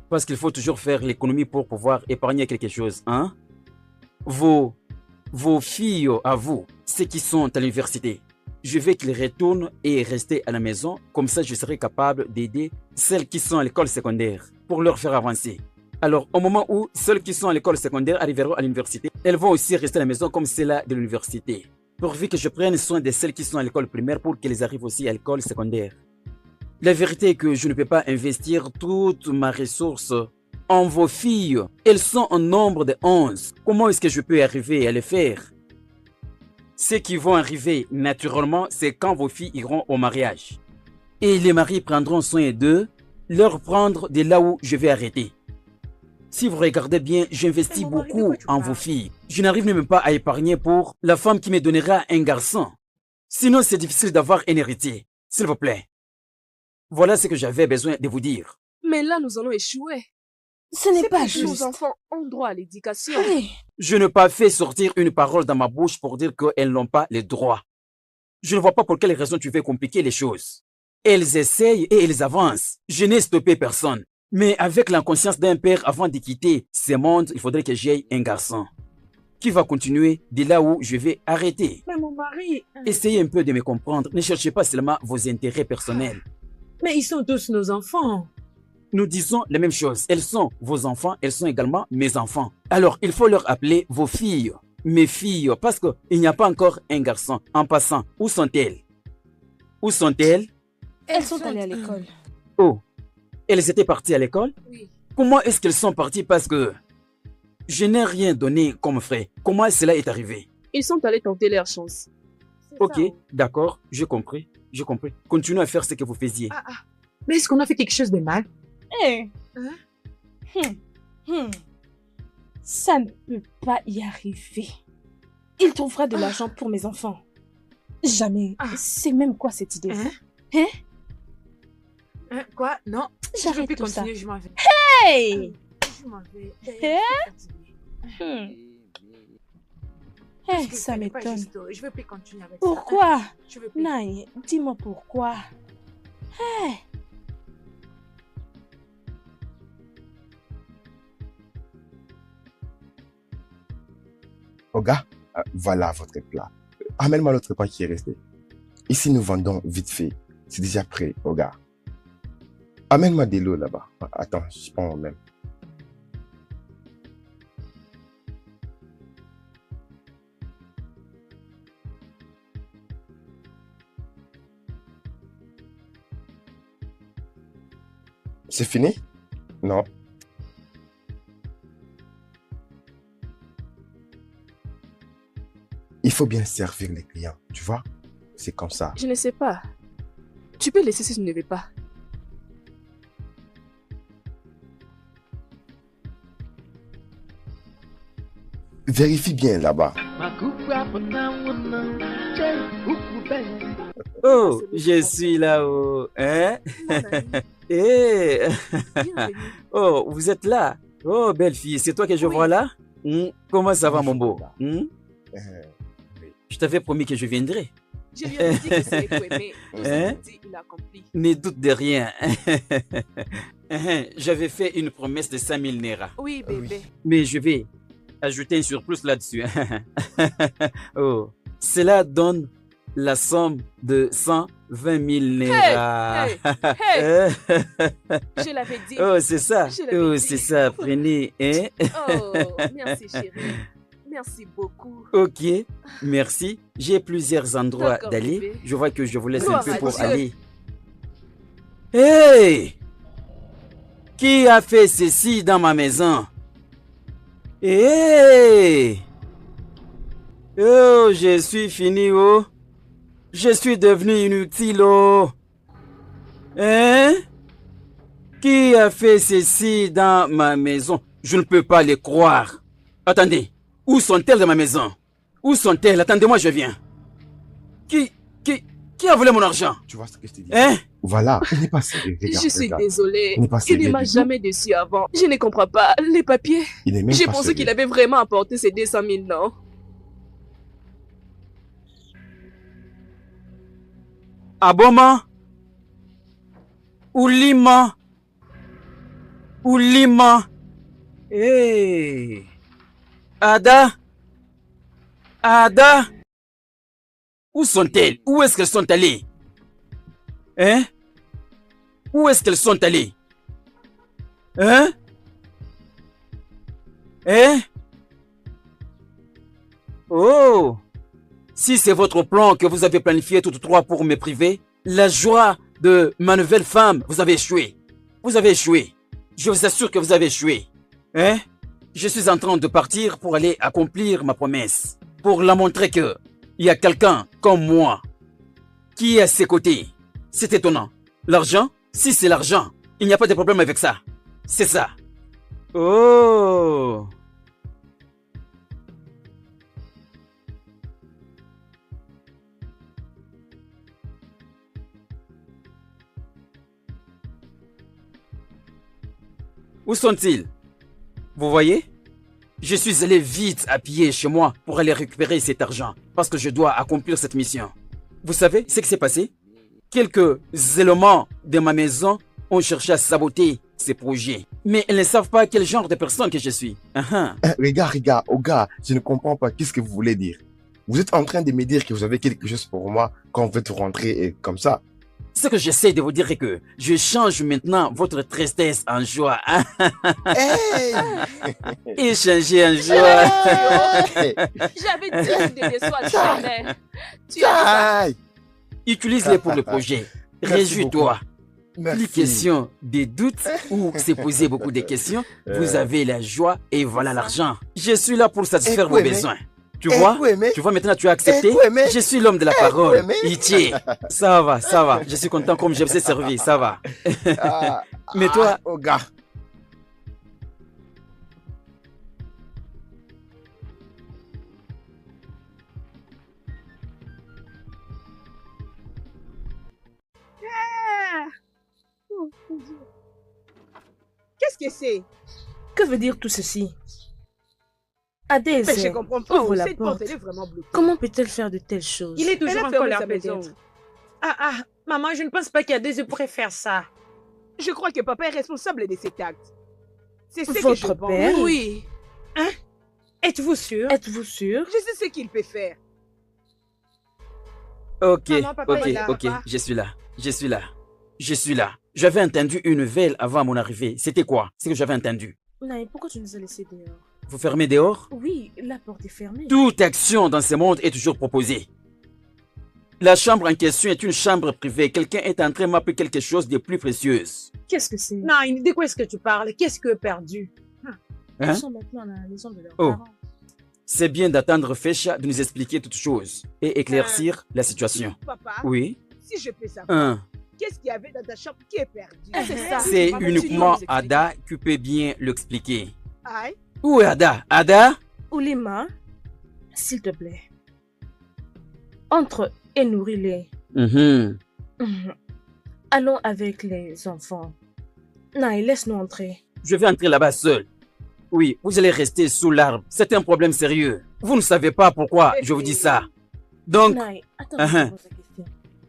parce qu'il faut toujours faire l'économie pour pouvoir épargner quelque chose, hein? Vos filles à vous, ceux qui sont à l'université, je veux qu'ils retournent et restent à la maison, comme ça je serai capable d'aider celles qui sont à l'école secondaire pour leur faire avancer. Alors, au moment où celles qui sont à l'école secondaire arriveront à l'université, elles vont aussi rester à la maison comme celles de l'université. Pourvu que je prenne soin de celles qui sont à l'école primaire pour qu'elles arrivent aussi à l'école secondaire. La vérité est que je ne peux pas investir toute ma ressource en vos filles. Elles sont en nombre de 11. Comment est-ce que je peux arriver à le faire? Ce qui vont arriver naturellement, c'est quand vos filles iront au mariage. Et les maris prendront soin d'eux, leur prendre de là où je vais arrêter. Si vous regardez bien, j'investis beaucoup en vos filles. Je n'arrive même pas à épargner pour la femme qui me donnera un garçon. Sinon, c'est difficile d'avoir un héritier. S'il vous plaît. Voilà ce que j'avais besoin de vous dire. Mais là, nous allons échouer. Ce n'est pas Nos juste. enfants ont droit à l'éducation. Allez. Je n'ai pas fait sortir une parole dans ma bouche pour dire qu'elles n'ont pas les droits. Je ne vois pas pour quelle raison tu veux compliquer les choses. Elles essayent et elles avancent. Je n'ai stoppé personne. Mais avec l'inconscience d'un père avant de quitter ce monde, il faudrait que j'aie un garçon qui va continuer de là où je vais arrêter. Mais mon mari... Essayez un peu de me comprendre. Ne cherchez pas seulement vos intérêts personnels. Mais ils sont tous nos enfants. Nous disons la même chose. Elles sont vos enfants, elles sont également mes enfants. Alors, il faut leur appeler vos filles, mes filles, parce qu'il n'y a pas encore un garçon. En passant, où sont-elles? Où sont-elles? Elles sont allées à l'école. Oh, elles étaient parties à l'école? Oui. Comment est-ce qu'elles sont parties? Parce que je n'ai rien donné comme frais. Comment cela est arrivé? Ils sont allés tenter leur chance. Ok, d'accord, j'ai compris. J'ai compris. Continuez à faire ce que vous faisiez. Mais est-ce qu'on a fait quelque chose de mal? Eh. Ça ne peut pas y arriver. Il trouvera de l'argent pour mes enfants. Jamais. C'est même quoi cette idée? Quoi? Non. Je ne veux J'arrête plus tout ça. continuer, je m'en vais. Hey! Je m'en vais. Eh, ça m'étonne. Je ne veux plus continuer avec ça. Pourquoi? Je veux plus. Naï, dis-moi pourquoi. Eh. Oga, voilà votre plat. Amène-moi l'autre plat qui est resté. Ici, nous vendons vite fait. C'est déjà prêt, Oga. Amène-moi de l'eau là-bas. Attends, je prends moi-même. C'est fini? Non. Il faut bien servir les clients, tu vois? C'est comme ça. Je ne sais pas. Tu peux laisser si je ne veux pas. Vérifie bien là-bas. Oh, je suis là-haut. Hein? Eh. Bienvenue. Oh, vous êtes là? Oh, belle fille, c'est toi que je Oui. vois là? Comment ça va, mon beau? Euh, Je t'avais promis que je viendrais. Je lui ai dit que c'est écoué, mais tout ce Hein? qu'il dit, il a accompli. Ne doute de rien. J'avais fait une promesse de 5000 Naira. Oui, bébé. Mais je vais ajouter un surplus là-dessus. Oh, cela donne la somme de 120 000 Naira. Hey, je l'avais dit. Oh, c'est ça. Je l'avais Oh, dit. c'est ça. Prenez. Hein? Oh, merci chérie. Merci beaucoup. Ok, merci. J'ai plusieurs endroits D'accord, d'aller. bébé. Je vois que je vous laisse un Gloire peu à pour Dieu. aller. Hey! Qui a fait ceci dans ma maison? Hey! Oh, je suis fini, oh. Je suis devenu inutile, oh. Hein? Qui a fait ceci dans ma maison? Je ne peux pas les croire. Attendez, où sont-elles dans ma maison? Où sont-elles? Attendez-moi, je viens. Qui Qui a volé mon argent? Tu vois ce que je te dis? Hein? Voilà, il n'est pas sérieux. Regarde, Je suis regarde. désolée. Il n'est pas Il sérieux ne m'a du tout. jamais déçu avant. Je ne comprends pas. Les papiers. Il n'est même J'ai pas pensé sérieux. qu'il avait vraiment apporté ces 200 000, non? Aboma? Oulima? Oulima? Hey! Ada? Ada? Où sont-elles? Où est-ce qu'elles sont allées? Hein? Où est-ce qu'elles sont allées? Hein? Hein? Oh! Si c'est votre plan que vous avez planifié toutes trois pour me priver, la joie de ma nouvelle femme, vous avez échoué. Vous avez échoué. Je vous assure que vous avez échoué. Hein? Je suis en train de partir pour aller accomplir ma promesse. Pour la montrer que il y a quelqu'un comme moi qui est à ses côtés. C'est étonnant. L'argent? Si c'est l'argent, il n'y a pas de problème avec ça. C'est ça. Oh! Où sont-ils? Vous voyez? Je suis allé vite à pied chez moi pour aller récupérer cet argent parce que je dois accomplir cette mission. Vous savez ce qui s'est passé? Quelques éléments de ma maison ont cherché à saboter ces projets. Mais ils ne savent pas quel genre de personne que je suis. Regarde, Oga, je ne comprends pas. Qu'est-ce que vous voulez dire? Vous êtes en train de me dire que vous avez quelque chose pour moi quand vous êtes rentré comme ça. Ce que j'essaie de vous dire est que je change maintenant votre tristesse en joie. Hey! Et changer en joie. Hey! J'avais dit que tu devais soit jamais. Tu as Aïe! Utilise-les pour le projet. Merci Réjouis-toi. Merci. Plus question de doutes ou se poser beaucoup de questions. Vous avez la joie et voilà l'argent. Je suis là pour satisfaire vos besoins. Tu vois? Tu vois maintenant tu as accepté? Je suis l'homme de la parole. Iti. Ça va. Je suis content comme je vous ai servi. Ça va. Mais toi, Oga. Qu'est-ce que c'est? Que veut dire tout ceci? Adèle, Mais je comprends pas. ouvre la Cette porte, porte. elle est vraiment bloquée. Comment peut-elle faire de telles choses? Il est toujours Elle a en fermé colère sa maison. peut-être. Maman, je ne pense pas qu'il y a deux yeux pourraient faire ça. Je crois que papa est responsable de cet acte. C'est ce que je Votre pense. père? Oui. Êtes-vous sûr? Êtes-vous sûr? Je sais ce qu'il peut faire. ok, Maman, papa est là, ok, papa. je suis là. J'avais entendu une nouvelle avant mon arrivée. C'était quoi? C'est que j'avais entendu. Naï, pourquoi tu nous as laissés dehors? Vous fermez dehors? Oui, la porte est fermée. Toute action dans ce monde est toujours proposée. La chambre en question est une chambre privée. Quelqu'un est en train de m'appeler quelque chose de plus précieux. Qu'est-ce que c'est? Non, de quoi est-ce que tu parles? Qu'est-ce que perdu? Ils Hein? sont maintenant à la maison de leurs Oh. parents. C'est bien d'attendre Fesha de nous expliquer toutes choses et éclaircir la situation. Papa, Oui. si je peux savoir, Hein. qu'est-ce qu'il y avait dans ta chambre qui est perdu? C'est ça. C'est Maman, uniquement tu nous expliques. Ada qui peut bien l'expliquer. Aïe, Où est Ada? Ada? Oulima, s'il te plaît. Entre et nourris-les. Mhm. Allons avec les enfants. Naï, laisse-nous entrer. Je vais entrer là-bas seul. Oui, vous allez rester sous l'arbre. C'est un problème sérieux. Vous ne savez pas pourquoi je vous dis ça. Donc, Naï, attends, Uh-huh. je te pose la question.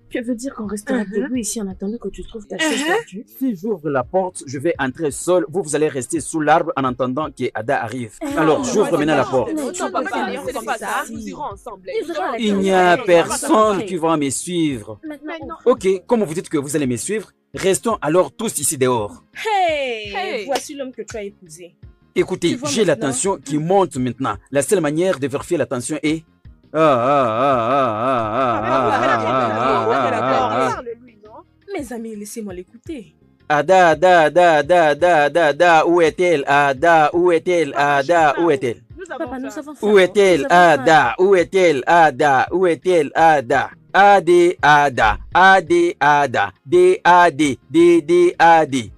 Tu veux dire qu'on restera debout ici en attendant que tu trouves ta chose perdue? si j'ouvre la porte, je vais entrer seul. Vous allez rester sous l'arbre en attendant que Ada arrive. Alors, non, j'ouvre non, maintenant la non, porte. non, Non, tu papa, peux pas ce dire n'est pas ça. ça. Nous irons ensemble. Ils iront à la Il maison. n'y a Attends, personne attends. qui va me suivre. Maintenant, Ok, comme vous dites que vous allez me suivre, restons alors tous ici dehors. Hey, Hey. voici l'homme que tu as épousé. Écoutez, Tu vois j'ai la maintenant? tension qui monte maintenant. La seule manière de vérifier la tension est... parle-lui, non? Mes amis, laissez-moi l'écouter. Ada, où est-elle? Ada, où est-elle? Ada, où est-elle? Nous avons Papa, faim. nous avons faim. Où est-elle? Nous avons faim. Ada, où est-elle? Ada, où est-elle? Ada. Ade, Ada, Ade, Ada, D, Ade, D, D, Ade.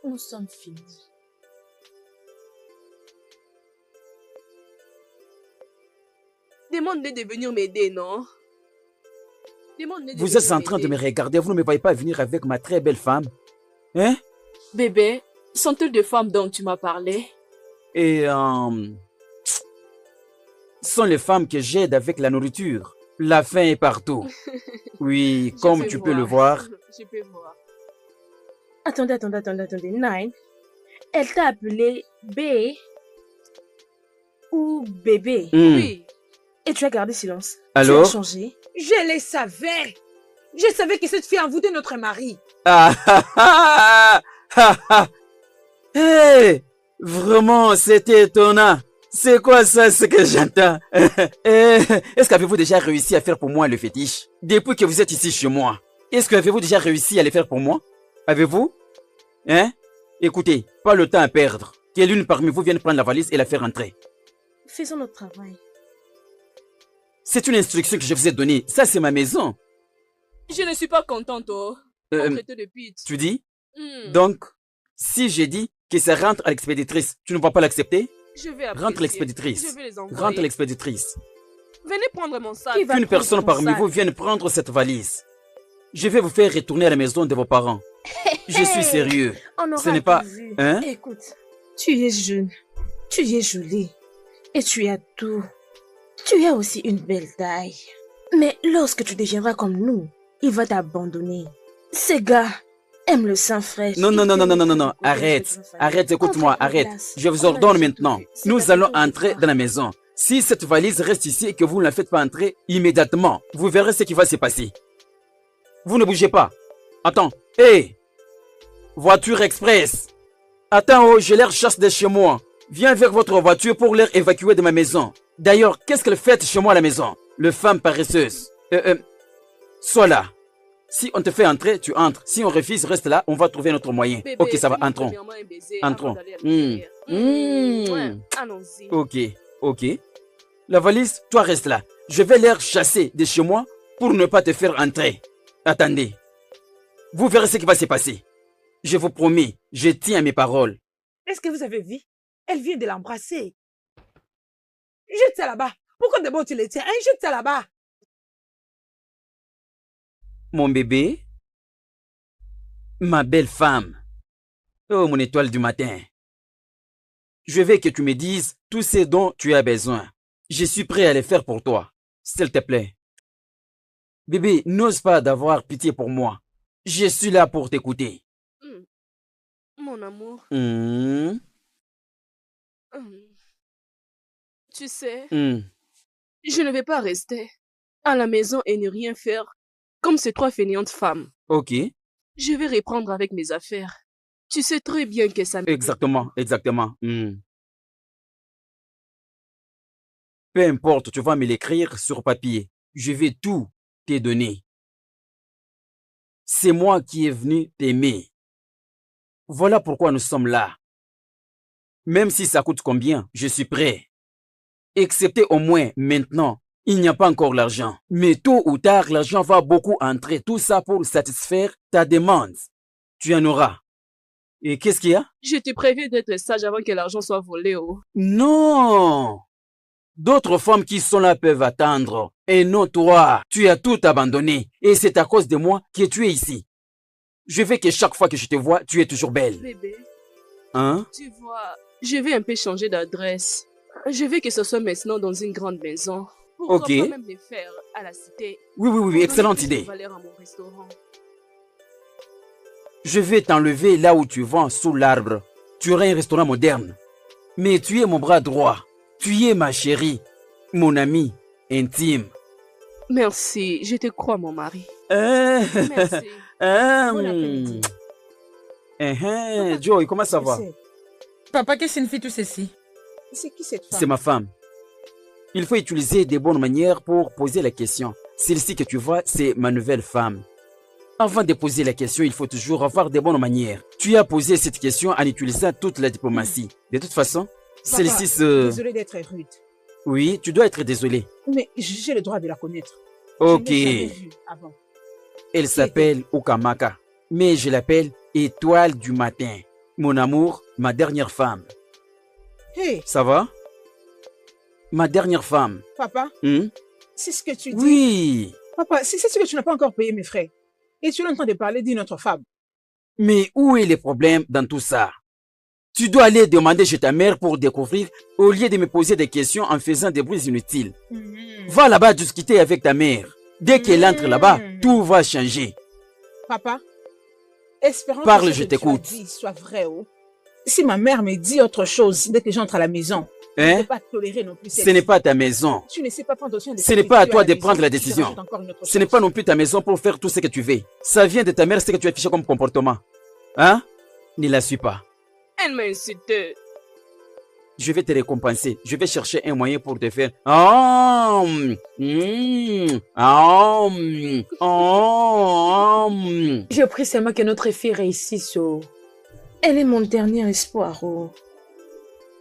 Nous sommes finis. Demande-le de venir m'aider, non? Demande-le de Vous venir êtes en train de me m'aider. regarder, vous ne me voyez pas venir avec ma très belle femme. Hein? Bébé, sont-elles des femmes dont tu m'as parlé? Et ce sont les femmes que j'aide avec la nourriture. La faim est partout. Oui, Je comme peux tu peux le voir. Je peux voir. Attendez. Nine, elle t'a appelé B ou bébé. Oui. Et tu as gardé silence. Alors? Tu as changé. Je le savais. Je savais que cette fille envoûtait notre mari. Ah ah ah ah ah. Hey, vraiment, c'était étonnant. C'est quoi ça, ce que j'entends? Est-ce qu'avez-vous déjà réussi à faire pour moi le fétiche? Depuis que vous êtes ici chez moi, est-ce que avez-vous déjà réussi à le faire pour moi? Avez-vous? Hein? Écoutez, pas le temps à perdre. Que l'une parmi vous vienne prendre la valise et la faire entrer. Faisons notre travail. C'est une instruction que je vous ai donnée. Ça, c'est ma maison. Je ne suis pas contente, oh. Euh, On traite de pute. Tu dis? Hmm. Donc, si j'ai dit que ça rentre à l'expéditrice, tu ne vas pas l'accepter? Je vais apprécier. Rentre l'expéditrice. Je vais les envoyer. Rentre l'expéditrice. Venez prendre mon sac. Qui va Qu'une prendre personne ton parmi sac? vous vienne prendre cette valise. Je vais vous faire retourner à la maison de vos parents. Je suis sérieux. On aura Ce n'est pas... tout vu. Hein? Écoute, tu es jeune, tu es jolie et tu as tout. Tu as aussi une belle taille. Mais lorsque tu deviendras comme nous, il va t'abandonner. Ces gars aiment le sang fraîche. Non, non, non, non, non, non, non, non. Arrête. Arrête, écoute-moi, arrête. Je vous ordonne maintenant. Nous allons entrer dans la maison. Si cette valise reste ici et que vous ne la faites pas entrer immédiatement, vous verrez ce qui va se passer. Vous ne bougez pas. Attends. Hé! Voiture express. Attends, oh, je leur chasse de chez moi. Viens avec votre voiture pour leur évacuer de ma maison. D'ailleurs, qu'est-ce qu'elle fait chez moi à la maison? Le femme paresseuse. Sois là. Si on te fait entrer, tu entres. Si on refuse, reste là, on va trouver notre moyen. Bébé, Ok, ça va, fais-nous entrons. premièrement un baiser Entrons. avant d'aller à l'intérieur. Ouais, allons-y. Ok, ok. La valise, toi reste là. Je vais les chasser de chez moi pour ne pas te faire entrer. Attendez. Vous verrez ce qui va se passer. Je vous promets, je tiens mes paroles. Est-ce que vous avez vu? Elle vient de l'embrasser. Jette ça là-bas. Pourquoi d'abord tu le tiens? Hein? Jette ça là-bas. Mon bébé, ma belle femme, oh mon étoile du matin, je veux que tu me dises tout ce dont tu as besoin. Je suis prêt à le faire pour toi, s'il te plaît. Bébé, n'ose pas d'avoir pitié pour moi. Je suis là pour t'écouter. Mon amour, Hmm, tu sais, hmm. je ne vais pas rester à la maison et ne rien faire comme ces trois fainéantes femmes. Ok, Je vais reprendre avec mes affaires. Tu sais très bien que ça ne... exactement, exactement. Hmm. Peu importe, tu vas me l'écrire sur papier. Je vais tout te donner. C'est moi qui est venu t'aimer. Voilà pourquoi nous sommes là. Même si ça coûte combien, je suis prêt. Excepté au moins maintenant, il n'y a pas encore l'argent. Mais tôt ou tard, l'argent va beaucoup entrer. Tout ça pour satisfaire ta demande. Tu en auras. Et qu'est-ce qu'il y a? Je te préviens d'être sage avant que l'argent soit volé, oh. Non! D'autres femmes qui sont là peuvent attendre. Et non toi, tu as tout abandonné. Et c'est à cause de moi que tu es ici. Je veux que chaque fois que je te vois, tu es toujours belle. Bébé, Hein? tu vois, je vais un peu changer d'adresse. Je veux que ce soit maintenant dans une grande maison. Pourquoi Ok. pas même le faire à la cité? Oui, oui, oui, oui, excellente idée. Valeur à mon restaurant. Je vais t'enlever là où tu vends, sous l'arbre. Tu auras un restaurant moderne. Mais tu es mon bras droit. Tu es ma chérie, mon ami intime. Merci, je te crois, mon mari. Merci. Merci. Bon appétit. Joey, comment ça va? Papa, que signifie tout ceci? C'est qui cette femme? C'est ma femme. Il faut utiliser des bonnes manières pour poser la question. Celle-ci que tu vois, c'est ma nouvelle femme. Avant de poser la question, il faut toujours avoir des bonnes manières. Tu as posé cette question en utilisant toute la diplomatie. De toute façon, Papa, celle-ci se... Désolé d'être rude, Oui, tu dois être désolé. mais j'ai le droit de la connaître. Ok. Je l'ai jamais vue avant. Elle s'appelle Ukamaka. Mais je l'appelle étoile du matin. Mon amour, ma dernière femme. Hey, Ça va? Ma dernière femme. papa, Hmm? c'est ce que tu dis. Oui. Papa, c'est ce que tu n'as pas encore payé mes frais. Et tu es en train de parler d'une autre femme. Mais où est le problème dans tout ça? Tu dois aller demander chez ta mère pour découvrir au lieu de me poser des questions en faisant des bruits inutiles. Va là-bas discuter avec ta mère. Dès qu'elle entre là-bas, tout va changer. Papa, espérons Parle, que je ce que tu as t'écoute. dit soit vrai. Oh. Si ma mère me dit autre chose dès que j'entre à la maison, je ne Hein? vais pas tolérer non plus. Ce n'est pas ta maison. Tu ne sais pas prendre soin de Ce ta n'est pas à nourriture toi la de maison. prendre la Tu te décision. rajoutes encore une autre Ce n'est chose. pas non plus ta maison pour faire tout ce que tu veux. Ça vient de ta mère, ce que tu as affiché comme comportement. Hein? Ne la suis pas. Elle m'a insulté. Je vais te récompenser. Je vais chercher un moyen pour te faire. Ah, ah, ah. Je prie seulement que notre fille réussisse. Oh. Elle est mon dernier espoir. Oh.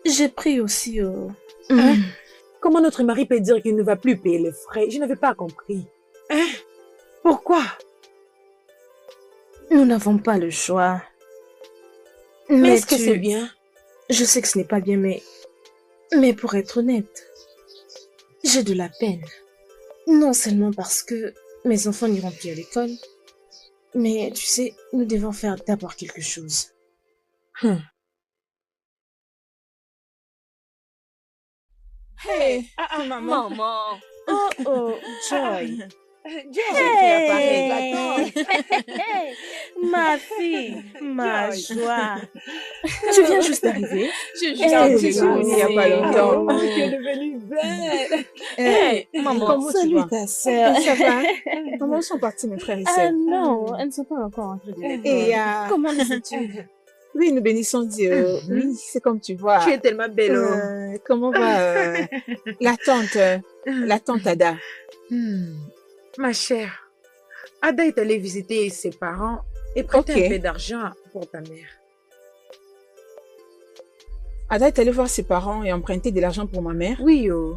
J'ai pris aussi. Oh. Hein? Comment notre mari peut dire qu'il ne va plus payer les frais? Je n'avais pas compris. Hein? Pourquoi? Nous n'avons pas le choix. Mais est-ce que c'est bien? Je sais que ce n'est pas bien, mais pour être honnête, j'ai de la peine. Non seulement parce que mes enfants n'iront plus à l'école, mais tu sais, nous devons faire d'abord quelque chose. Hey, maman. Maman. Oh, oh, Joy. Ma fille, ma joie. Tu viens juste d'arriver. Je Hey, J'ai venu il n'y a pas longtemps. Oh, tu es devenue belle. Hey, maman. Comment tu Salut vas? ta sœur. Ça va? Comment sont partis mes frères et Ah sœurs? non, elles ne sont pas encore entrées de l'école. Et Comment les études? oui, nous bénissons Dieu. Oui, c'est comme tu vois. Tu es tellement belle. Oh. Comment va la tante Ada? Ma chère, Ada est allée visiter ses parents et prêter Ok. un peu d'argent pour ta mère. Ada est allée voir ses parents et emprunter de l'argent pour ma mère. Oui, oh.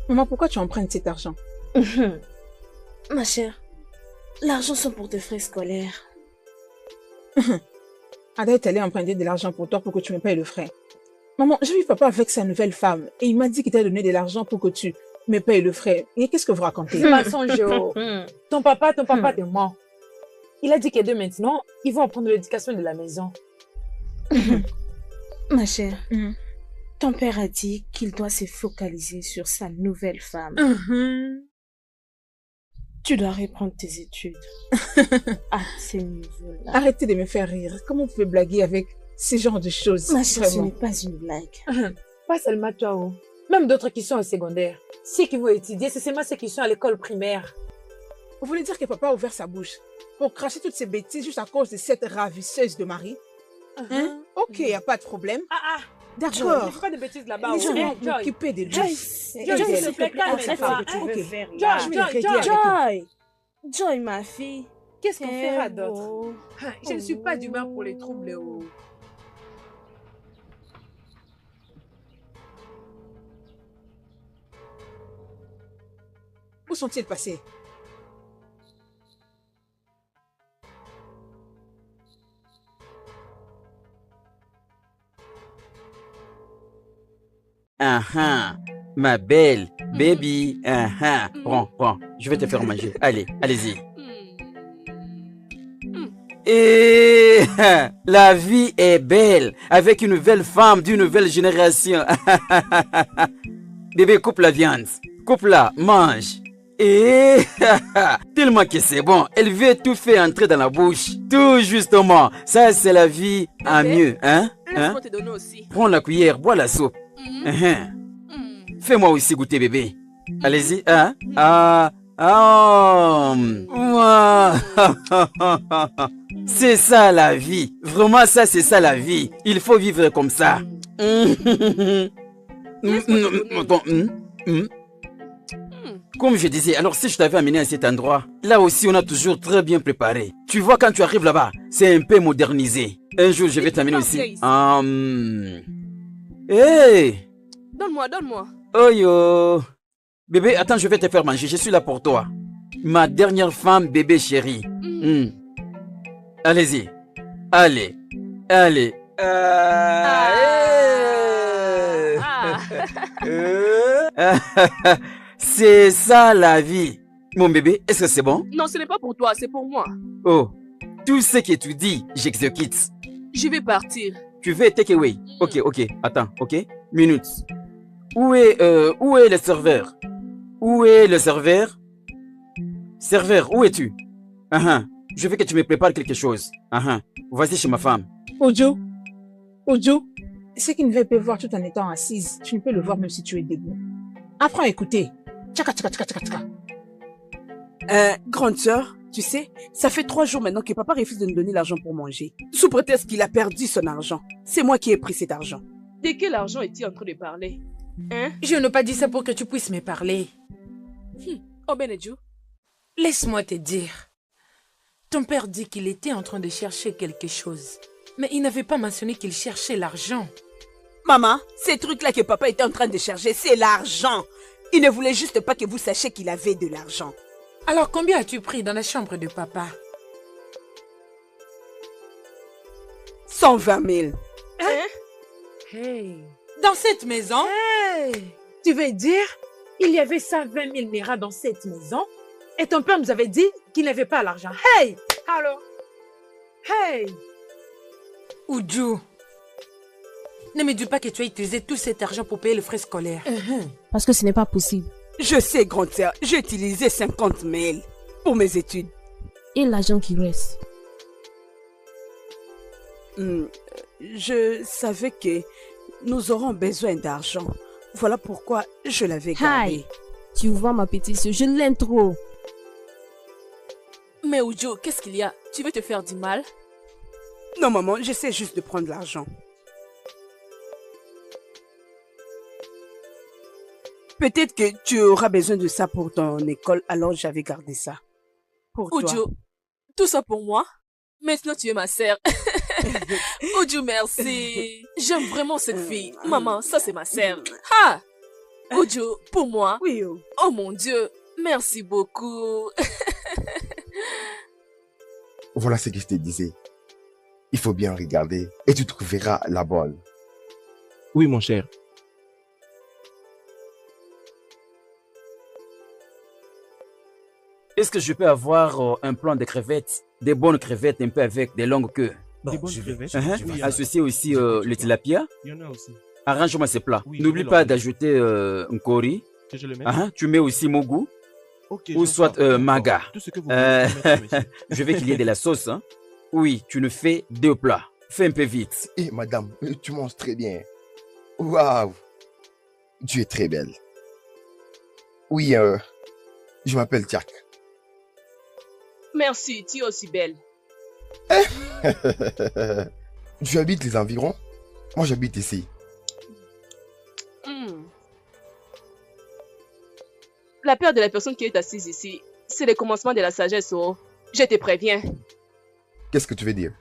Maman, pourquoi tu empruntes cet argent? Ma chère, l'argent sont pour tes frais scolaires. Ada est allée emprunter de l'argent pour toi pour que tu me payes le frais. Maman, j'ai vu papa avec sa nouvelle femme et il m'a dit qu'il t'a donné de l'argent pour que tu me payes le frais. Et qu'est-ce que vous racontez? C'est pas son jeu. Ton papa te ment. Il a dit que dès maintenant, ils vont apprendre l'éducation de la maison. Ma chère, Mhm. ton père a dit qu'il doit se focaliser sur sa nouvelle femme. Tu dois reprendre tes études. À ce niveau-là. Arrêtez de me faire rire. Comment vous pouvez blaguer avec ce genre de choses? Ma chère, ce Vraiment. n'est pas une blague. Pas seulement toi, oh. Même d'autres qui sont au secondaire. Ceux qui vont étudier, c'est seulement ceux qui sont à l'école primaire. Vous voulez dire que papa a ouvert sa bouche pour cracher toutes ces bêtises juste à cause de cette ravisseuse de Marie? Hein? Ok, y a pas de problème. Ah, D'accord. ne fais pas de bêtises là-bas. Je oh. vais Hey, Joy. m'occuper de lui. Joyce, Et Joyce, elle, s'il te plaît, calme-toi. Ok. Joy, Je vais Joy, régler Joy. avec eux. Joy! Joy, ma fille. Qu'est-ce qu'on fera d'autre? Oh. Ah, je ne suis pas d'humeur pour les troubles. Oh. Où sont-ils passés? Ah ah, ma belle, baby. Ah ah. Prends. Je vais te faire manger. Allez, allez-y. Et la vie est belle avec une nouvelle femme d'une nouvelle génération. Bébé, coupe la viande. Coupe-la, mange. Et tellement que c'est bon, elle veut tout faire entrer dans la bouche. Tout justement, ça c'est la vie à mieux, hein? Laisse-moi te donner aussi. Prends la cuillère, bois la soupe. Fais-moi aussi goûter, bébé. Allez-y, hein? C'est ça la vie. Vraiment, ça, c'est ça la vie. Il faut vivre comme ça. Comme je disais, alors si je t'avais amené à cet endroit, là aussi on a toujours très bien préparé. Tu vois, quand tu arrives là-bas, c'est un peu modernisé. Un jour, je vais t'amener aussi. Hey! Donne-moi. Oh yo! Bébé, attends, je vais te faire manger. Je suis là pour toi. Ma dernière femme, bébé chéri. Allez-y. Allez. Allez. C'est ça la vie. Mon bébé, est-ce que c'est bon? Non, ce n'est pas pour toi, c'est pour moi. Oh, tout ce que tu dis, j'exécute. Je vais partir. Tu veux take away? Ok, attends, ok. Minute. Où est le serveur? Où est le serveur? Serveur, où es-tu? Je veux que tu me prépares quelque chose. Vas-y chez ma femme. Ojo, ce qui ne veut pas voir tout en étant assise, tu ne peux le voir même si tu es debout. Apprends à écouter. Tchaka, tchaka, tchaka, tchaka, tchaka. Grande sœur, tu sais, ça fait 3 jours maintenant que papa refuse de nous donner l'argent pour manger. Sous prétexte qu'il a perdu son argent. C'est moi qui ai pris cet argent. De quel argent est-il en train de parler? Hein? Je n'ai pas dit ça pour que tu puisses me parler. Oh Benedju. Laisse-moi te dire. Ton père dit qu'il était en train de chercher quelque chose. Mais il n'avait pas mentionné qu'il cherchait l'argent. Maman, ces trucs-là que papa était en train de chercher, c'est l'argent. Il ne voulait juste pas que vous sachiez qu'il avait de l'argent. Alors combien as-tu pris dans la chambre de papa? 120 000. Hey. Dans cette maison? Tu veux dire, il y avait 120 000 Naira dans cette maison et ton père nous avait dit qu'il n'avait pas l'argent. Hey! Alors? Hey! Oudjou, ne me dis pas que tu as utilisé tout cet argent pour payer les frais scolaires. Parce que ce n'est pas possible. Je sais, grande sœur, j'ai utilisé 50 000 pour mes études. Et l'argent qui reste? Je savais que nous aurons besoin d'argent. Voilà pourquoi je l'avais gardé. Hi. Tu vois ma petite soeur, je l'aime trop. Mais Ojo, qu'est-ce qu'il y a? Tu veux te faire du mal? Non, maman, j'essaie juste de prendre l'argent. Peut-être que tu auras besoin de ça pour ton école, alors j'avais gardé ça. Pour toi. Ojo, tout ça pour moi? Maintenant tu es ma sœur. Ojo, merci. J'aime vraiment cette fille. Maman, ça c'est ma sœur. Ah! Ojo, pour moi? Oui. Oh mon Dieu, merci beaucoup. Voilà ce que je te disais. Il faut bien regarder et tu trouveras la bonne. Oui, mon cher. Est-ce que je peux avoir un plan de crevettes? Des bonnes crevettes un peu avec des longues queues. Des bonnes crevettes? Oui, Associé aussi le tilapia. il y en a aussi. Arrange-moi ces plats. Oui, N'oublie je vais pas leur- d'ajouter un curry. Que je le mette? Tu mets aussi mogu. Ok, Ou j'en soit, prends, j'en prends. maga. Tout ce que vous voulez, monsieur. Je veux qu'il y ait de la sauce. Oui, tu nous fais 2 plats. Fais un peu vite. Et madame, tu manges très bien. Waouh! Tu es très belle. Oui, je m'appelle Jack. Merci, tu es aussi belle. Tu habites les environs? Moi, j'habite ici. La peur de la personne qui est assise ici, c'est le commencement de la sagesse, oh. Je te préviens. Qu'est-ce que tu veux dire?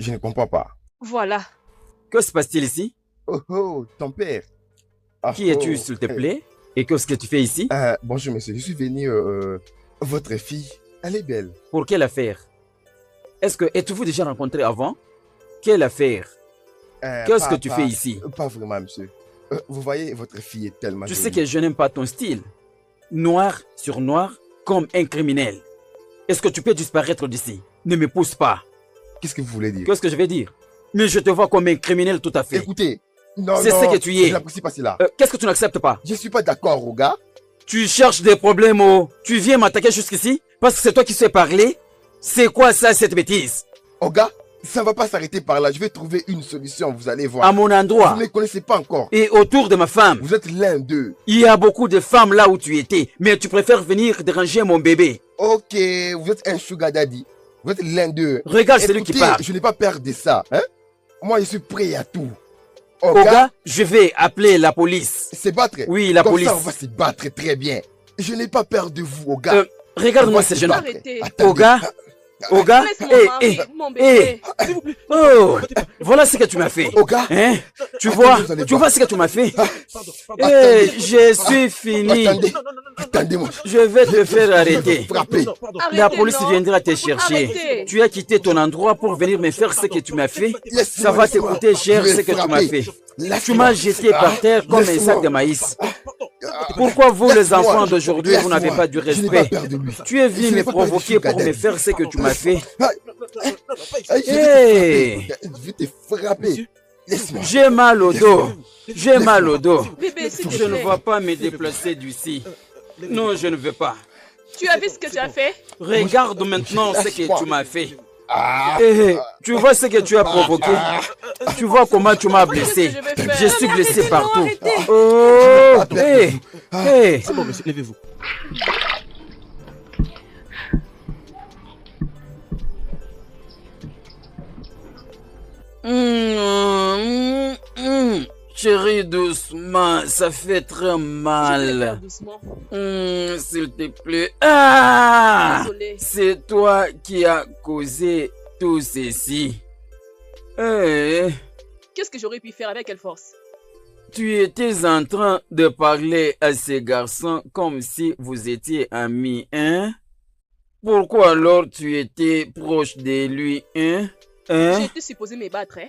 Je ne comprends pas. Voilà. Que se passe-t-il ici? Oh, ton père. Qui es-tu, s'il te plaît? Et qu'est-ce que tu fais ici? Bonjour, monsieur. Je suis venu... votre fille, elle est belle. Pour quelle affaire? Êtes-vous déjà rencontré avant? Quelle affaire? Qu'est-ce que tu fais ici? Pas vraiment, monsieur. Vous voyez, votre fille est tellement Tu jolie. sais que je n'aime pas ton style. Noir sur noir, comme un criminel. Est-ce que tu peux disparaître d'ici? Ne me pousse pas. Qu'est-ce que vous voulez dire? Qu'est-ce que je vais dire? Mais je te vois comme un criminel tout à fait. Écoutez, non, C'est ce que tu es. Je n'apprécie pas cela. Qu'est-ce que tu n'acceptes pas? Je suis pas d'accord, Oga. Tu cherches des problèmes, oh. Tu viens m'attaquer jusqu'ici? Parce que c'est toi qui sais parler? C'est quoi ça, cette bêtise? Oga, ça ne va pas s'arrêter par là. Je vais trouver une solution, vous allez voir. À mon endroit. Vous ne me connaissez pas encore. Et autour de ma femme. Vous êtes l'un d'eux. Il y a beaucoup de femmes là où tu étais, mais tu préfères venir déranger mon bébé. Ok, vous êtes un sugar daddy. Vous êtes l'un d'eux. Regarde celui qui Écoutez, parle. je n'ai pas peur de ça. Hein? Moi, je suis prêt à tout. Oga, je vais appeler la police. Se battre? Oui, la Comme police. ça, on va se battre très bien. Je n'ai pas peur de vous, Oga. Regarde-moi On va ces se jeunes. battre. Arrêtez. Attendez. Oga, Oga, Laisse mon mari, mon bébé. Oh, voilà ce que tu m'as fait. Oga, Hein? Tu vois ce que tu m'as fait? Je suis fini. Attendez-moi. Je vais te faire arrêter. Frappez. La Arrêtez, police non. viendra te chercher. Arrêtez. Tu as quitté ton endroit pour venir me faire ce que tu m'as fait. Laisse-moi, Ça va te laisse-moi. coûter cher Je vais ce que tu m'as frapper. fait. Laisse-moi. Tu m'as jeté par terre comme un Laisse-moi. sac de maïs. Pourquoi vous, les Laisse-moi. enfants d'aujourd'hui, vous n'avez Laisse-moi. pas du Je n'ai pas respect? peur de lui. Tu es venu Je n'ai me pas peur du provoquer pour Sugar me Daddy. faire ce que tu m'as fait. Hey. Je vais te frapper. Laisse-moi. J'ai mal au dos. J'ai mal au dos. Bébé, s'il te Je ne plaît. vais pas me déplacer d'ici. Non, je ne veux pas. Tu as vu ce que tu as fait? Regarde maintenant ce que tu m'as fait. Ah. Tu vois ce que tu as provoqué? Tu vois comment tu m'as blessé? Qu'est-ce que je vais faire? Je suis blessé Arrêtez, partout. non, arrêtez. Oh, C'est bon, monsieur, levez-vous. Chérie, doucement, ça fait très Je vais faire mal. doucement. S'il te plaît. Ah! Désolée. C'est toi qui as causé tout ceci. Qu'est-ce que j'aurais pu faire avec quelle force? Tu étais en train de parler à ces garçons comme si vous étiez amis, hein? Pourquoi alors tu étais proche de lui, hein? J'étais supposée me battre, hein?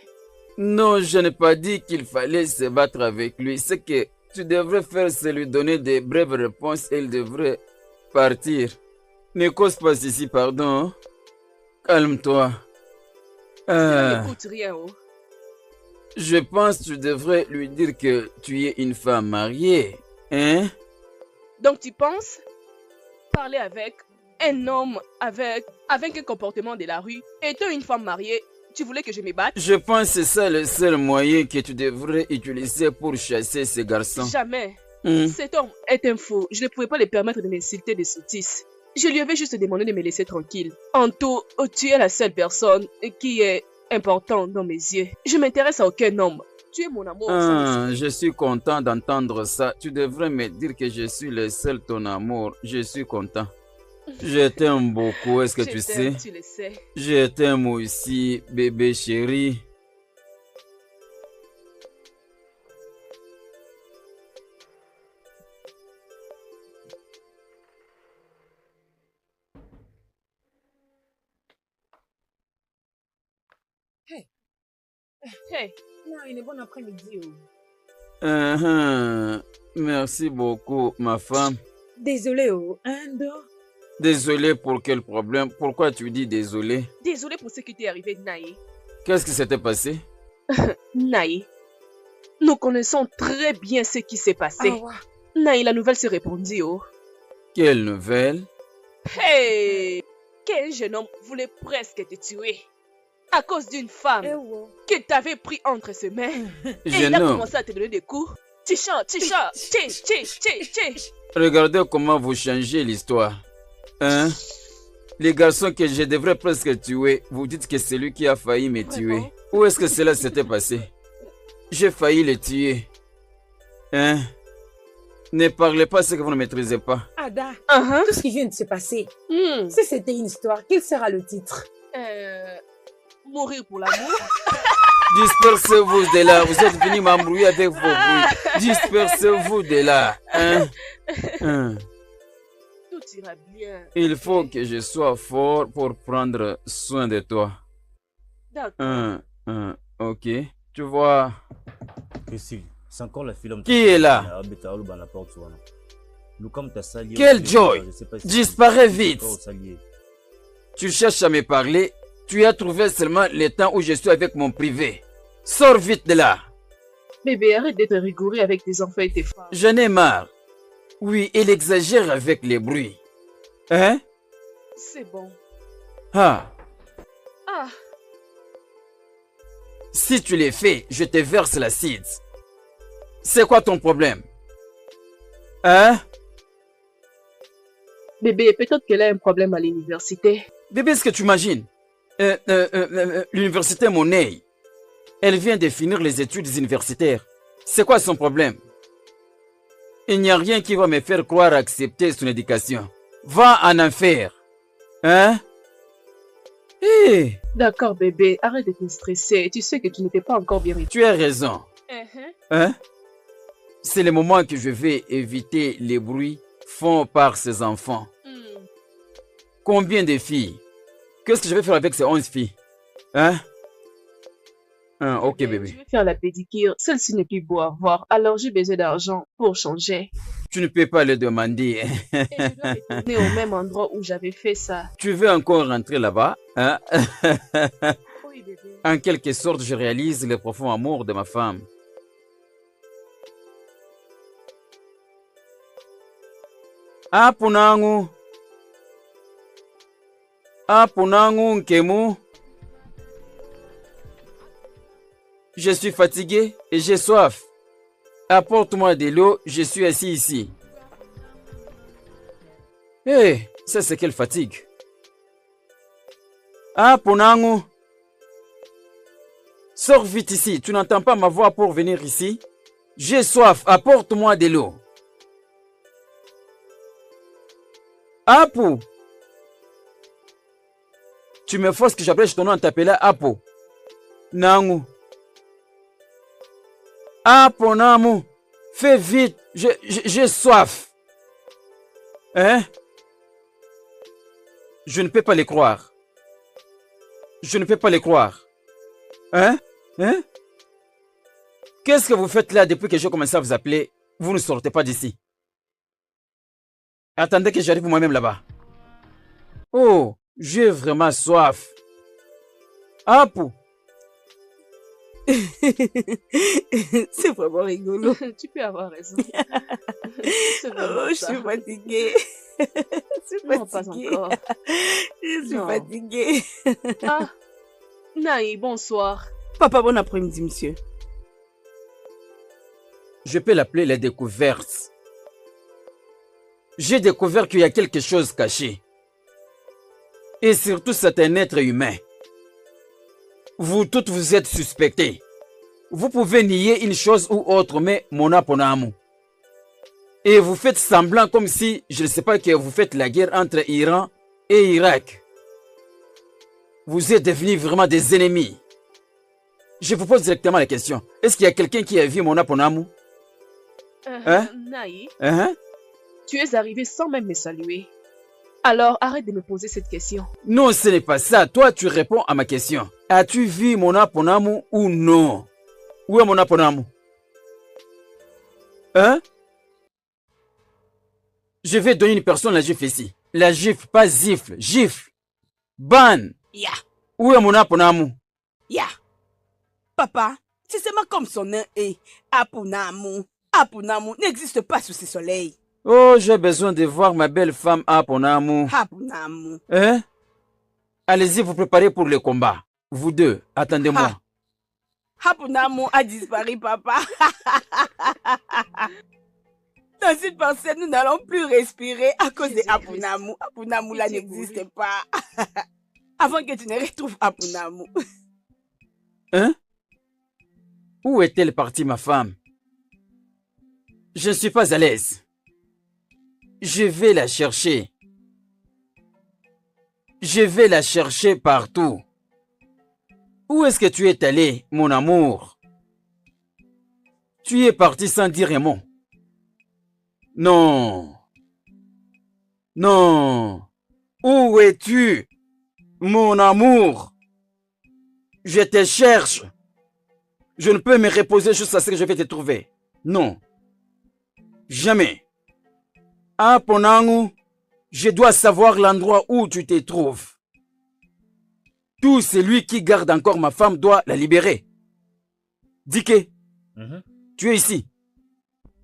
Non, je n'ai pas dit qu'il fallait se battre avec lui. Ce que tu devrais faire, c'est lui donner des brèves réponses et il devrait partir. Ne cause pas ici, pardon. Hein? Calme-toi. Ça n'écoute rien, oh. Je pense que tu devrais lui dire que tu es une femme mariée, hein? Donc tu penses parler avec un homme avec un comportement de la rue, étant une femme mariée, tu voulais que je me batte? Je pense que c'est ça le seul moyen que tu devrais utiliser pour chasser ces garçons. Jamais. Hmm. Cet homme est un fou. Je ne pouvais pas lui permettre de m'insulter des sottises. Je lui avais juste demandé de me laisser tranquille. En tout, tu es la seule personne qui est importante dans mes yeux. Je m'intéresse à aucun homme. Tu es mon amour. Je suis content d'entendre ça. Tu devrais me dire que je suis le seul ton amour. Je suis content. Je t'aime beaucoup, est-ce que Je tu t'aime, sais? tu le sais. Je t'aime aussi, bébé chéri. Hey, Non, une bonne après-midi. Merci beaucoup, ma femme. Désolée, Ando. Désolé pour quel problème? Pourquoi tu dis désolé? désolé pour ce qui t'est arrivé, Naï. Qu'est-ce qui s'était passé? Naï, nous connaissons très bien ce qui s'est passé. Naï, la nouvelle s'est répandue, oh. Quelle nouvelle? Hey! Quel jeune homme voulait presque te tuer à cause d'une femme que t'avais pris entre ses mains. Et il a Jeune homme, commencé à te donner des coups. Ticha, ticha, tché, tché, tché, tché. regardez comment vous changez l'histoire. Hein? Les garçons que je devrais presque tuer, vous dites que c'est lui qui a failli me tuer. Vraiment? Où est-ce que cela s'était passé? J'ai failli le tuer. Hein? Ne parlez pas ce que vous ne maîtrisez pas. Ada, Uh-huh. tout ce qui vient de se passer, Hmm. si c'était une histoire, quel sera le titre? Mourir pour l'amour. Dispersez-vous de là. Vous êtes venus m'embrouiller avec vos bruits. Dispersez-vous de là. Hein? Hein? Tout ira bien. Il faut que je sois fort pour prendre soin de toi. D'accord. Ok. Tu vois. Cécile, c'est encore la fille. Qui est là? Quel Joy? Disparais vite. Tu cherches à me parler. Tu as trouvé seulement le temps où je suis avec mon privé. Sors vite de là. Bébé, arrête d'être rigoureux avec tes enfants et tes femmes. J'en ai marre. Oui, il exagère avec les bruits. Hein? C'est bon. Ah. Ah, Si tu les fais, je te verse l'acide. C'est quoi ton problème? Hein? bébé, peut-être qu'elle a un problème à l'université. Bébé, est-ce que tu imagines? L'université Monet, elle vient de finir les études universitaires. C'est quoi son problème? Il n'y a rien qui va me faire croire accepter son éducation. Va en enfer. Hein? Hé, D'accord, bébé, arrête de te stresser. Tu sais que tu n'étais pas encore bien. tu as raison. Hein? C'est le moment que je vais éviter les bruits faits par ces enfants. Combien de filles? Qu'est-ce que je vais faire avec ces 11 filles? Hein? Ok, bébé. Je vais faire la pédicure. Celle-ci n'est plus beau à voir. Alors j'ai besoin d'argent pour changer. Tu ne peux pas le demander. Et je dois retourner au même endroit où j'avais fait ça. Tu veux encore rentrer là-bas? Hein? Oui, bébé. En quelque sorte, je réalise le profond amour de ma femme. Apunangu. Apunangu nkemu. Je suis fatigué et j'ai soif. Apporte-moi de l'eau, je suis assis ici. Hé, ça c'est quelle fatigue. Apunangu. Sors vite ici, tu n'entends pas ma voix pour venir ici? J'ai soif, apporte-moi de l'eau. Apu. Tu me forces que j'appelle ton nom en t'appelant Apo. Nangu. Apo Namu. Fais vite, j'ai soif. Hein? Je ne peux pas les croire. Je ne peux pas les croire. Hein? Hein? Qu'est-ce que vous faites là depuis que j'ai commencé à vous appeler? Vous ne sortez pas d'ici. Attendez que j'arrive moi-même là-bas. Oh, j'ai vraiment soif. Apu. C'est vraiment rigolo. Tu peux avoir raison. Oh, je suis fatiguée. Je suis Non, pas fatiguée. encore. Je suis Non. fatiguée. Ah, Naï, bonsoir. Papa, bon après-midi, monsieur. Je peux l'appeler la découverte. J'ai découvert qu'il y a quelque chose caché. Et surtout, c'est un être humain. Vous toutes, vous êtes suspectés. Vous pouvez nier une chose ou autre, mais mon aponamu. Et vous faites semblant comme si, je ne sais pas, que vous faites la guerre entre Iran et Irak. Vous êtes devenus vraiment des ennemis. Je vous pose directement la question. Est-ce qu'il y a quelqu'un qui a vu mon aponamu? Hein? Naï, Hein? tu es arrivé sans même me saluer. Alors arrête de me poser cette question. Non, ce n'est pas ça. Toi, tu réponds à ma question. As-tu vu mon aponamu ou non? Où est mon aponamu? Hein? Je vais donner une personne la gifle ici. La gifle, pas zifle. Gifle. Ban. Ya, Où est mon aponamu? ya. Papa, c'est seulement comme son nom est Apunamu. Apunamu n'existe pas sous ce soleil. Oh, j'ai besoin de voir ma belle femme aponamu. Apunamu. Hein? Allez-y, vous préparez pour le combat. Vous deux, attendez-moi. Apunamu a disparu, papa. Dans cette pensée, nous n'allons plus respirer à cause de Apunamu. Apunamu là n'existe pas. Avant que tu ne retrouves Apunamu. Hein? Où est-elle partie, ma femme? Je ne suis pas à l'aise. Je vais la chercher. Je vais la chercher partout. Où est-ce que tu es allé, mon amour? Tu es parti sans dire un mot. Non. Non. Où es-tu, mon amour? Je te cherche. Je ne peux me reposer jusqu'à ce que je vais te trouver. Non. Jamais. Ah, Ponangu, je dois savoir l'endroit où tu te trouves. Tout celui qui garde encore ma femme doit la libérer. Dike, tu es ici.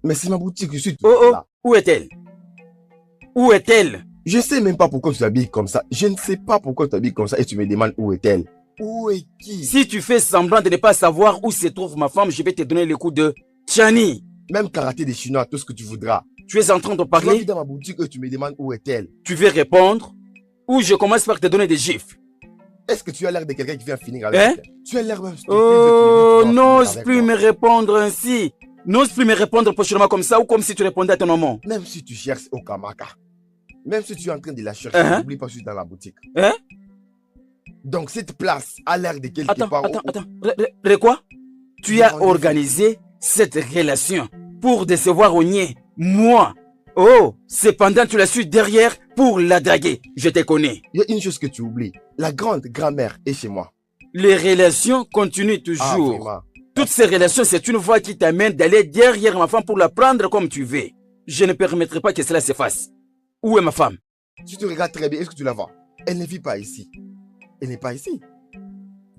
Mais c'est ma boutique, je suis tout Oh, là. où est-elle? Où est-elle? Je sais même pas pourquoi tu t'habilles comme ça. Je ne sais pas pourquoi tu t'habilles comme ça et tu me demandes où est-elle. Où est qui? Si tu fais semblant de ne pas savoir où se trouve ma femme, je vais te donner le coup de Chani. Même karaté des Chinois, tout ce que tu voudras. Tu es en train de Tu vas parler? dans ma boutique et tu me demandes où est-elle. Tu veux répondre? Ou je commence par te donner des gifles? Est-ce que tu as l'air de quelqu'un qui vient finir avec Hein? elle? Tu as l'air même stupide. Oh, tu me dis que tu vas n'ose finir avec plus moi. me répondre ainsi. N'ose plus me répondre prochainement comme ça ou comme si tu répondais à ton nom. Même si tu cherches au Kamaka, même si tu es en train de la chercher, n'oublie pas que je suis dans la boutique. Hein? Donc cette place a l'air de quelque Attends, part... attends. Quoi? Tu as organisé cette relation pour décevoir Ogné, moi. Oh, cependant tu l'as su derrière pour la draguer. Je te connais. Il y a une chose que tu oublies. La grande grand-mère est chez moi. Les relations continuent toujours. Vraiment. Toutes ces relations, c'est une voie qui t'amène d'aller derrière ma femme pour la prendre comme tu veux. Je ne permettrai pas que cela se fasse. Où est ma femme? Tu te regardes très bien. Est-ce que tu la vois? Elle ne vit pas ici. Elle n'est pas ici.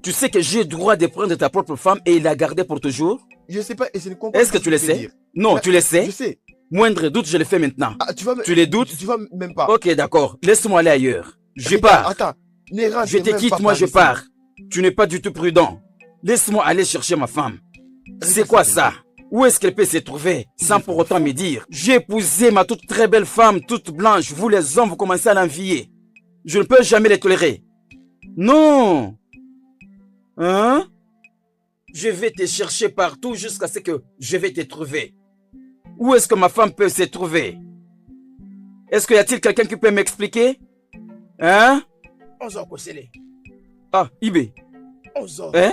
Tu sais que j'ai le droit de prendre ta propre femme et la garder pour toujours? Je sais pas et je ne comprends pas. Est-ce que tu le sais? Non, tu le sais? Je sais. Moindre doute, je le fais maintenant. Ah, tu les doutes? Tu vas même pas. Ok, d'accord. Laisse-moi aller ailleurs. Je Regarde, pars. Attends. Ne rentre Je te même quitte, pas moi par je ici. pars. Tu n'es pas du tout prudent. Laisse-moi aller chercher ma femme. C'est quoi ça? Où est-ce qu'elle peut se trouver sans pour autant me dire? J'ai épousé ma toute très belle femme, toute blanche. Vous les hommes, vous commencez à l'envier. Je ne peux jamais les tolérer. Non. Hein? Je vais te chercher partout jusqu'à ce que je vais te trouver. Où est-ce que ma femme peut se trouver? Est-ce qu'il y a-t-il quelqu'un qui peut m'expliquer? Hein? Ozo Kosele. Ah, Ibé. Ozo. Hein?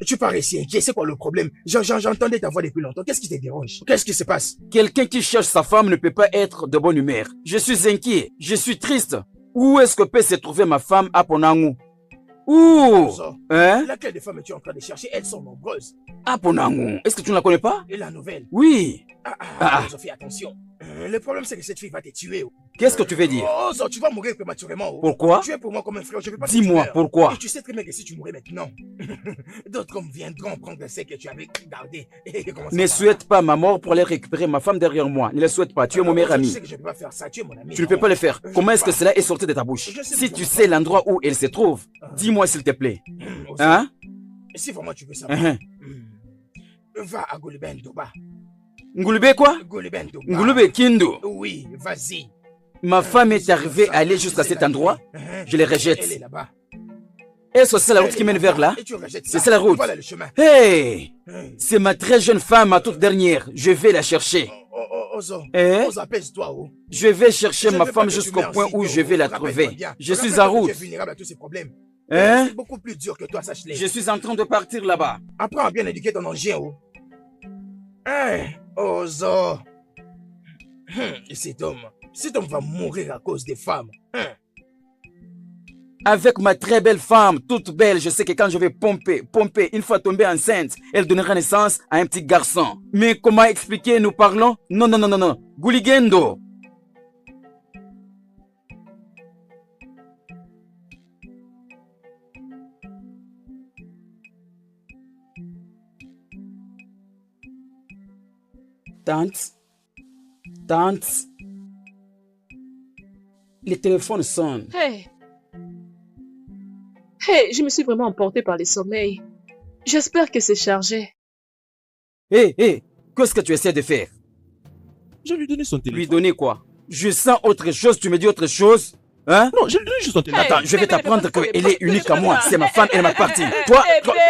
Tu parais si inquiet, c'est quoi le problème? J'entendais ta voix depuis longtemps. Qu'est-ce qui te dérange? Qu'est-ce qui se passe? Quelqu'un qui cherche sa femme ne peut pas être de bonne humeur. Je suis inquiet, je suis triste. Où est-ce que peut se trouver ma femme à Ponangu? Où? Ozo. Hein? Laquelle des femmes es-tu en train de chercher? Elles sont nombreuses. À Ponangu. Est-ce que tu ne la connais pas? Et la nouvelle? Oui. Ozo, fais attention. Le problème, c'est que cette fille va te tuer. Qu'est-ce que tu veux dire? Ozo, tu vas mourir prématurément. Pourquoi? Tu es pour moi comme un frère, je ne peux pas te Dis-moi, tuer. pourquoi? Et tu sais très bien que si tu mourais maintenant, d'autres hommes viendront prendre ce que tu avais gardé. Ne souhaite pas ma mort pour aller récupérer ma femme derrière moi. Ne le souhaite pas. Tu es mon meilleur ami. Je sais que je ne peux pas faire ça. Tu es mon ami. Tu ne peux pas le faire. Comment est-ce que cela est sorti de ta bouche? Si tu sais l'endroit où elle se trouve, dis-moi s'il te plaît. Hein? Si vraiment tu veux savoir, va à Gouliben Doba. Ngulube quoi? Gouliben Doba. Ngulube Kindu. Oui, vas-y. Ma femme est arrivée à aller jusqu'à cet endroit. Je les rejette. Elle est là-bas. Est-ce que c'est la route qui mène vers là? C'est ça la route. Voilà le chemin. Hey! C'est ma très jeune femme, ma toute dernière. Je vais la chercher. Ozo, Hein? Ozo, apaise-toi. Je vais chercher Je ne ma veux pas femme que tu jusqu'au meurs point si où tôt. je vais la Rappelle-toi trouver. bien. Je suis Rappelle-toi en que route. Tu es vulnérable à tous ces problèmes. Hein? C'est beaucoup plus dur que toi, sache-le. Je suis en train de partir là-bas. Apprends à bien éduquer ton engin. Hein? Ozo. Cet homme va mourir à cause des femmes. Avec ma très belle femme, toute belle, je sais que quand je vais pomper, une fois tombée enceinte, elle donnera naissance à un petit garçon. Mais comment expliquer, nous parlons? Non. Gouligendo. Tante. Le téléphone sonne. Hey, je me suis vraiment emportée par le sommeil. J'espère que c'est chargé. Hey, qu'est-ce que tu essaies de faire? Je lui ai donné son téléphone. Lui donner quoi? Je sens autre chose, tu me dis autre chose? Hein? Non, je lui ai donné juste son téléphone. Attends, je vais t'apprendre qu'elle est unique à moi. C'est ma femme, elle m'a partie. Toi,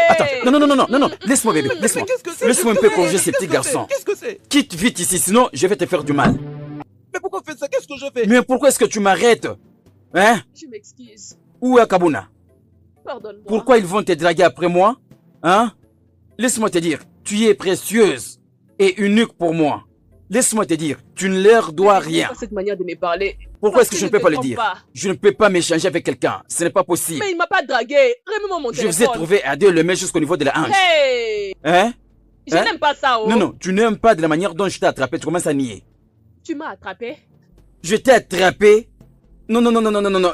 attends, non, laisse-moi bébé, laisse-moi. Laisse-moi un peu corriger ces petits garçons. Qu'est-ce que c'est? Quitte vite ici, sinon je vais te faire du mal. Mais pourquoi faites ça? Qu'est-ce que je fais? Mais pourquoi est-ce que tu m'arrêtes? Hein? Je m'excuse. Où est Kabuna? Pardonne-moi. Pourquoi ils vont te draguer après moi? Hein? Laisse-moi te dire, tu es précieuse et unique pour moi. Laisse-moi te dire, tu ne leur dois rien. Pas cette manière de me parler. Pourquoi est-ce que je ne peux pas le te dire? trompe pas. Je ne peux pas m'échanger avec quelqu'un. Ce n'est pas possible. Mais il m'a pas dragué. Remets-moi mon Je téléphone. vous ai trouvé à deux le main jusqu'au niveau de la hanche. Hey! Hein? Je n'aime pas ça, oh. Non, tu n'aimes pas de la manière dont je t'ai attrapé. Tu commences à nier. Tu m'as attrapé. Je t'ai attrapé. Non.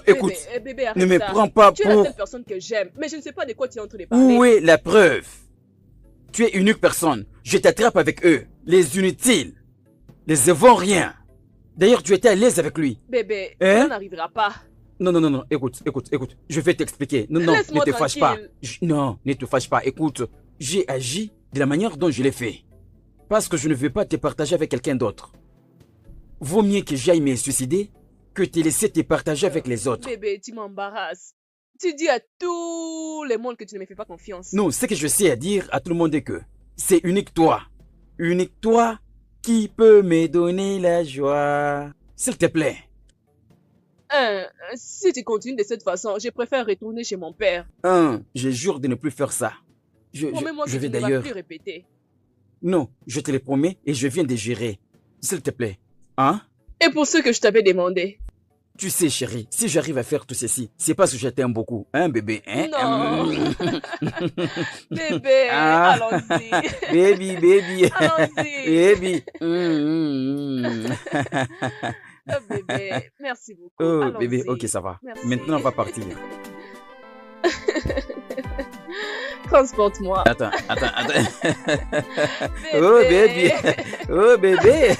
Écoute, Bébé, arrête ne me ça. prends pas Tu es la pour... seule personne que j'aime, mais je ne sais pas de quoi tu es en train de parler. Où est la preuve? Tu es unique personne. Je t'attrape avec eux. Les inutiles. Les vont rien. D'ailleurs, tu étais à l'aise avec lui. Bébé, Hein? ça n'arrivera pas. Non. Écoute. Je vais t'expliquer. Non, ne Laisse-moi te fâche pas. tranquille. Non, ne te fâche pas. Écoute, j'ai agi de la manière dont je l'ai fait. Parce que je ne veux pas te partager avec quelqu'un d'autre. Vaut mieux que j'aille me suicider que te laisser te partager avec les autres. Bébé, tu m'embarrasses. Tu dis à tout le monde que tu ne me fais pas confiance. Non, ce que je sais à dire à tout le monde est que c'est unique toi. Unique toi qui peut me donner la joie. S'il te plaît. Si tu continues de cette façon, je préfère retourner chez mon père. Je jure de ne plus faire ça. Promets-moi que Je tu vais ne vas d'ailleurs. plus répéter. Non, je te le promets et je viens de gérer. S'il te plaît. Hein? Et pour ce que je t'avais demandé. Tu sais, chérie, si j'arrive à faire tout ceci, c'est parce que je t'aime beaucoup. Hein, bébé? Hein? Non. Bébé, allons-y. Baby. Allons-y. Baby. Oh, bébé, merci beaucoup. Oh, Allons-y. bébé, ok, ça va. Merci. Maintenant, on va partir. Transporte-moi. Attends. Oh, baby. Oh, bébé.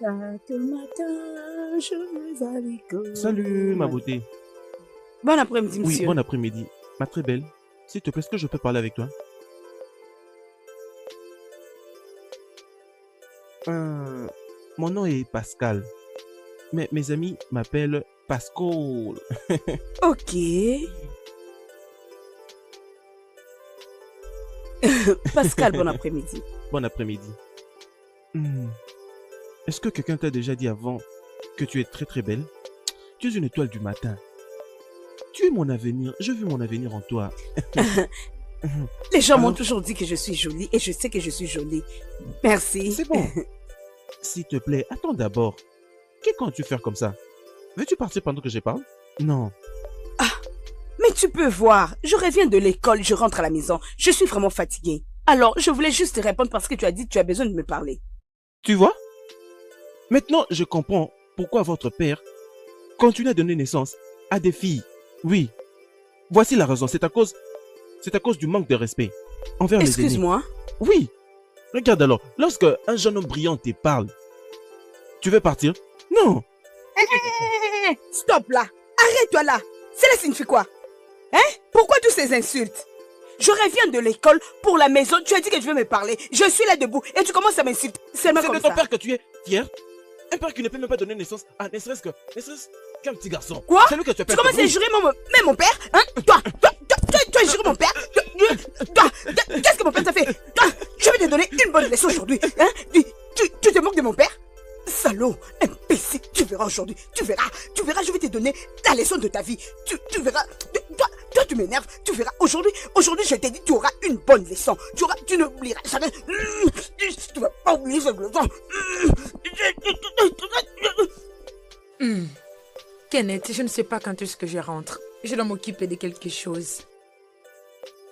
Chaque matin, je vais à l'école. Salut, ma beauté. Bon après-midi, monsieur. Oui, bon après-midi. Ma très belle, s'il te plaît, est-ce que je peux parler avec toi? Mon nom est Pascal. Mais mes amis m'appellent Pascal. Ok. Pascal, bon après-midi. Bon après-midi. Est-ce que quelqu'un t'a déjà dit avant que tu es très très belle? Tu es une étoile du matin. Tu es mon avenir. Je veux mon avenir en toi. Les gens m'ont toujours dit que je suis jolie et je sais que je suis jolie. Merci. C'est bon. S'il te plaît, attends d'abord. Que comptes-tu faire comme ça? Veux-tu partir pendant que je parle? Non. Mais tu peux voir, je reviens de l'école, je rentre à la maison. Je suis vraiment fatiguée. Alors, je voulais juste te répondre parce que tu as dit que tu as besoin de me parler. Tu vois? Maintenant, je comprends pourquoi votre père continue à donner naissance à des filles. Oui. Voici la raison. C'est à cause du manque de respect envers les aînés. Excuse-moi. Oui. Regarde alors, lorsque un jeune homme brillant te parle, tu veux partir? Non. Stop là. Arrête-toi là. Cela signifie quoi? Hein? Pourquoi toutes ces insultes? Je reviens de l'école pour la maison. Tu as dit que tu veux me parler. Je suis là debout et tu commences à m'insulter. C'est de ton père que tu es fier? Un père qui ne peut même pas donner naissance à ne serait-ce qu'un petit garçon. Quoi? C'est lui que tu appelles. Tu commences à jurer même mon père? Hein? Toi, jures mon père? Toi, qu'est-ce que mon père t'a fait? Toi, je vais te donner une bonne leçon aujourd'hui. Hein? Tu te moques de mon père? Salaud, imbécile, tu verras aujourd'hui. Tu verras, je vais te donner la leçon de ta vie. Tu verras. Toi, tu m'énerves. Tu verras. Aujourd'hui, je t'ai dit, tu auras une bonne leçon. Tu n'oublieras jamais. Tu vas pas oublier cette leçon. Kenneth, je ne sais pas quand est-ce que je rentre. Je dois m'occuper de quelque chose.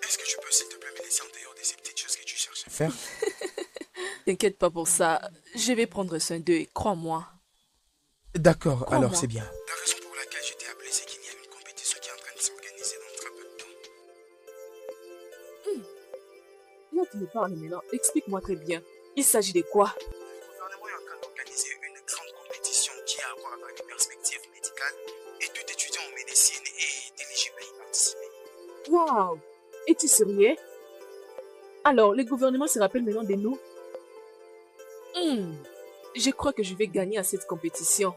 Est-ce que tu peux, s'il te plaît, me laisser en dehors de ces petites choses que tu cherches à faire? T'inquiète pas pour ça. Je vais prendre soin d'eux, crois-moi. D'accord, Crois-moi. alors c'est bien. La raison pour laquelle je t'ai appelé, c'est qu'il y a une compétition qui est en train de s'organiser dans très peu de temps. Là, tu me parles maintenant. Explique-moi très bien. Il s'agit de quoi? Le gouvernement est en train d'organiser une grande compétition qui a à voir avec les perspectives médicales et tout étudiant en médecine est éligible à y participer. Waouh! Es-tu sérieux? Alors, le gouvernement se rappelle maintenant de nous? Je crois que je vais gagner à cette compétition.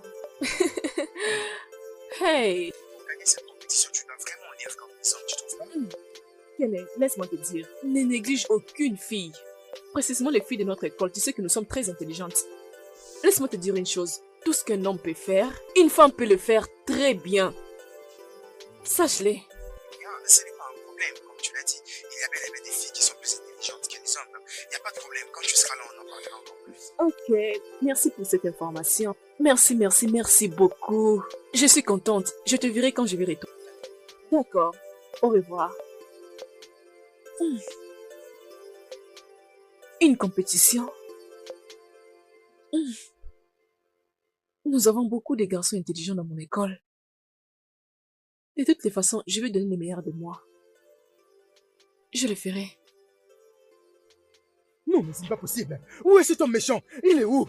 Hey! Pour gagner cette compétition, tu dois vraiment lire comme les hommes, tu trouves pas? Kenneth, laisse-moi te dire, ne néglige aucune fille. Précisément les filles de notre école, tu sais que nous sommes très intelligentes. Laisse-moi te dire une chose, tout ce qu'un homme peut faire, une femme peut le faire très bien. Sache-le. Ce n'est pas un problème, comme tu l'as dit. Il y a bel et bien des filles qui sont plus intelligentes que les hommes. Il n'y a pas de problème. Quand tu seras là, on en parlera encore plus. Ok, merci pour cette information. Merci beaucoup. Je suis contente. Je te verrai quand je verrai tout. D'accord. Au revoir. Une compétition. Nous avons beaucoup de garçons intelligents dans mon école. De toutes les façons, je vais donner le meilleur de moi. Je le ferai. Non, mais c'est pas possible. Où est cet homme méchant? Il est où?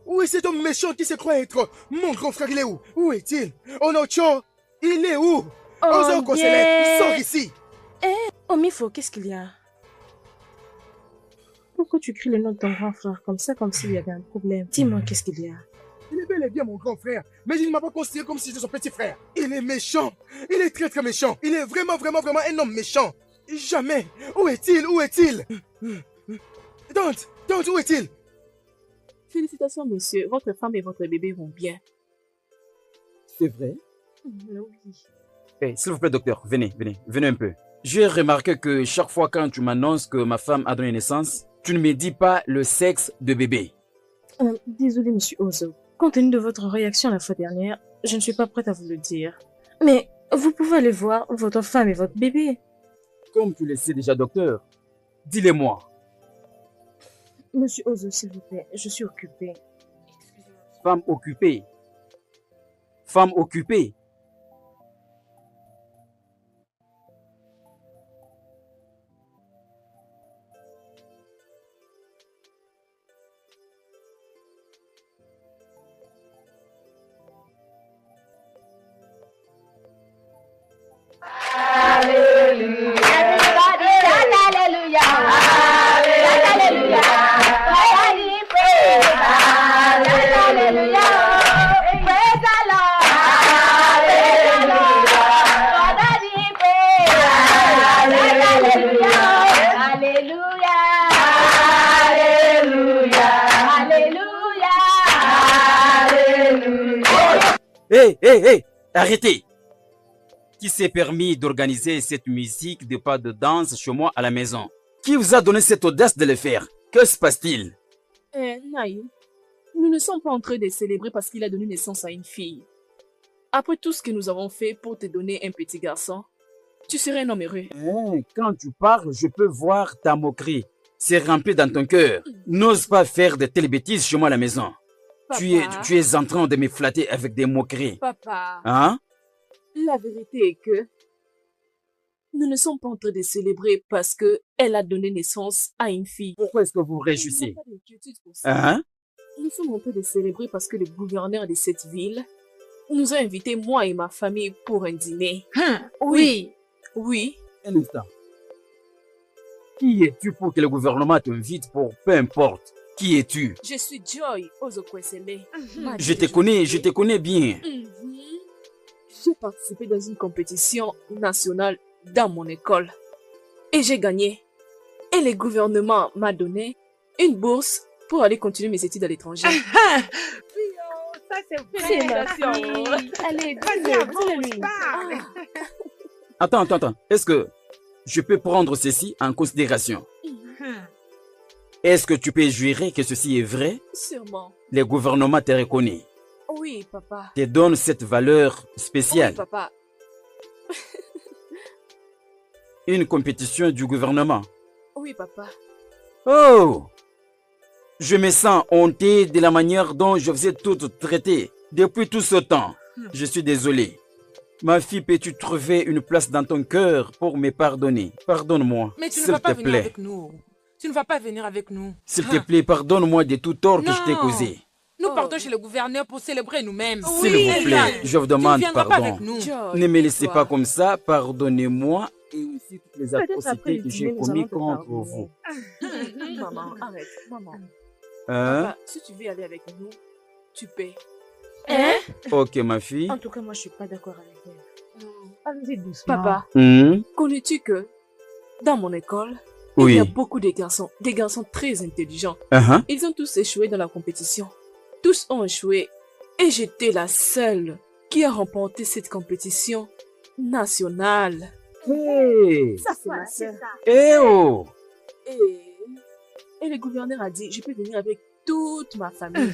Où est cet homme méchant qui se croit être mon grand frère? Il est où? Où est-il? Onocho, il est où? Ozo Kosele, sors ici! Omifo, qu'est-ce qu'il y a? Pourquoi tu cries le nom de ton grand frère comme ça, comme s'il y avait un problème? Dis-moi, qu'est-ce qu'il y a? Il est bel et bien mon grand frère, mais il ne m'a pas considéré comme si j'étais son petit frère. Il est méchant. Il est très très méchant. Il est vraiment un homme méchant. Jamais. Où est-il? Où est-il? Dante, où est-il? Félicitations, monsieur. Votre femme et votre bébé vont bien. C'est vrai? Oui. Hey, s'il vous plaît, docteur, venez un peu. J'ai remarqué que chaque fois quand tu m'annonces que ma femme a donné naissance, tu ne me dis pas le sexe de bébé. Désolé, monsieur Ozo. Compte tenu de votre réaction la fois dernière, je ne suis pas prête à vous le dire. Mais vous pouvez aller voir votre femme et votre bébé. Comme tu le sais déjà, docteur, dis-le-moi. Monsieur Ozo, s'il vous plaît, je suis occupée. Femme occupée. Femme occupée. Hé, arrêtez! Qui s'est permis d'organiser cette musique de pas de danse chez moi à la maison? Qui vous a donné cette audace de le faire? Que se passe-t-il? Naïm, nous ne sommes pas en train de célébrer parce qu'il a donné naissance à une fille. Après tout ce que nous avons fait pour te donner un petit garçon, tu serais un homme heureux. Quand tu parles, je peux voir ta moquerie. C'est rempli dans ton cœur. N'ose pas faire de telles bêtises chez moi à la maison. Papa, Tu es en train de me flatter avec des moqueries. Papa, Hein? la vérité est que nous ne sommes pas en train de célébrer parce que elle a donné naissance à une fille. Pourquoi est-ce que vous vous réjouissez? Nous n'avons pas d'inquiétude pour ça. Hein? Nous sommes en train de célébrer parce que le gouverneur de cette ville nous a invités, moi et ma famille, pour un dîner. Oui. Oui, Un instant. Qui es-tu pour que le gouvernement t'invite pour peu importe? Qui es-tu? je suis Joy Ozokwesele. Je te connais bien. J'ai participé dans une compétition nationale dans mon école et j'ai gagné. Et le gouvernement m'a donné une bourse pour aller continuer mes études à l'étranger. Ça, c'est C'est ma félicitations. fille. Allez, Vas-y, dis-le, avance, dis-le-lui. parle. Attends. Est-ce que je peux prendre ceci en considération? Est-ce que tu peux jurer que ceci est vrai? Sûrement. Le gouvernement te reconnaît, Oui, papa. te donne cette valeur Oui, spéciale. papa. Une compétition du gouvernement. Oui, papa. Oh! Je me sens honté de la manière dont je vous ai toutes traitées depuis tout ce temps. Je suis désolé. Ma fille, peux-tu trouver une place dans ton cœur pour me pardonner? Pardonne-moi, Mais tu ne s'il vas pas te venir plaît. avec nous. Tu ne vas pas venir avec nous. S'il te plaît, pardonne-moi de tout tort que je t'ai Non. causé. Nous partons chez le gouverneur pour célébrer nous-mêmes. S'il vous plaît, je vous Tu ne demande viendras pas pardon. avec nous. Joy, Ne me laissez tais-toi. pas comme ça, pardonnez-moi et aussi toutes les Peut-être après atrocités le que j'ai dîner, nous commises allons te contre pardonner. vous. Maman, arrête. Maman. Hein? Papa, si tu veux aller avec nous, tu paies. Hein? Ok, ma fille. En tout cas, moi, je suis pas d'accord avec elle. Allons-y doucement. Papa, Hmm? connais-tu que dans mon école, il y a Oui. beaucoup de garçons très intelligents. Uh-huh. Ils ont tous échoué dans la compétition. Tous ont échoué. Et j'étais la seule qui a remporté cette compétition nationale. Hey! Ça, c'est Voilà, ma c'est sœur. ça. Eh oh! Et le gouverneur a dit, je peux venir avec toute ma famille.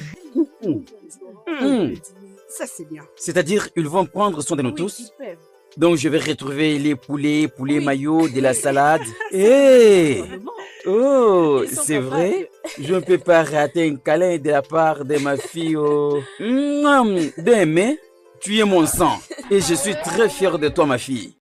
Ça, c'est bien. C'est-à-dire, ils vont prendre soin de nous Oui, tous. ils peuvent. Donc, je vais retrouver les poulets Oui. maillots, de la salade. Hey! Vraiment. Oh, Ils sont c'est capables vrai? Je ne peux pas rater un câlin de la part de ma fille. Oh. D'aimer, tu es mon sang. Et je suis très fier de toi, ma fille.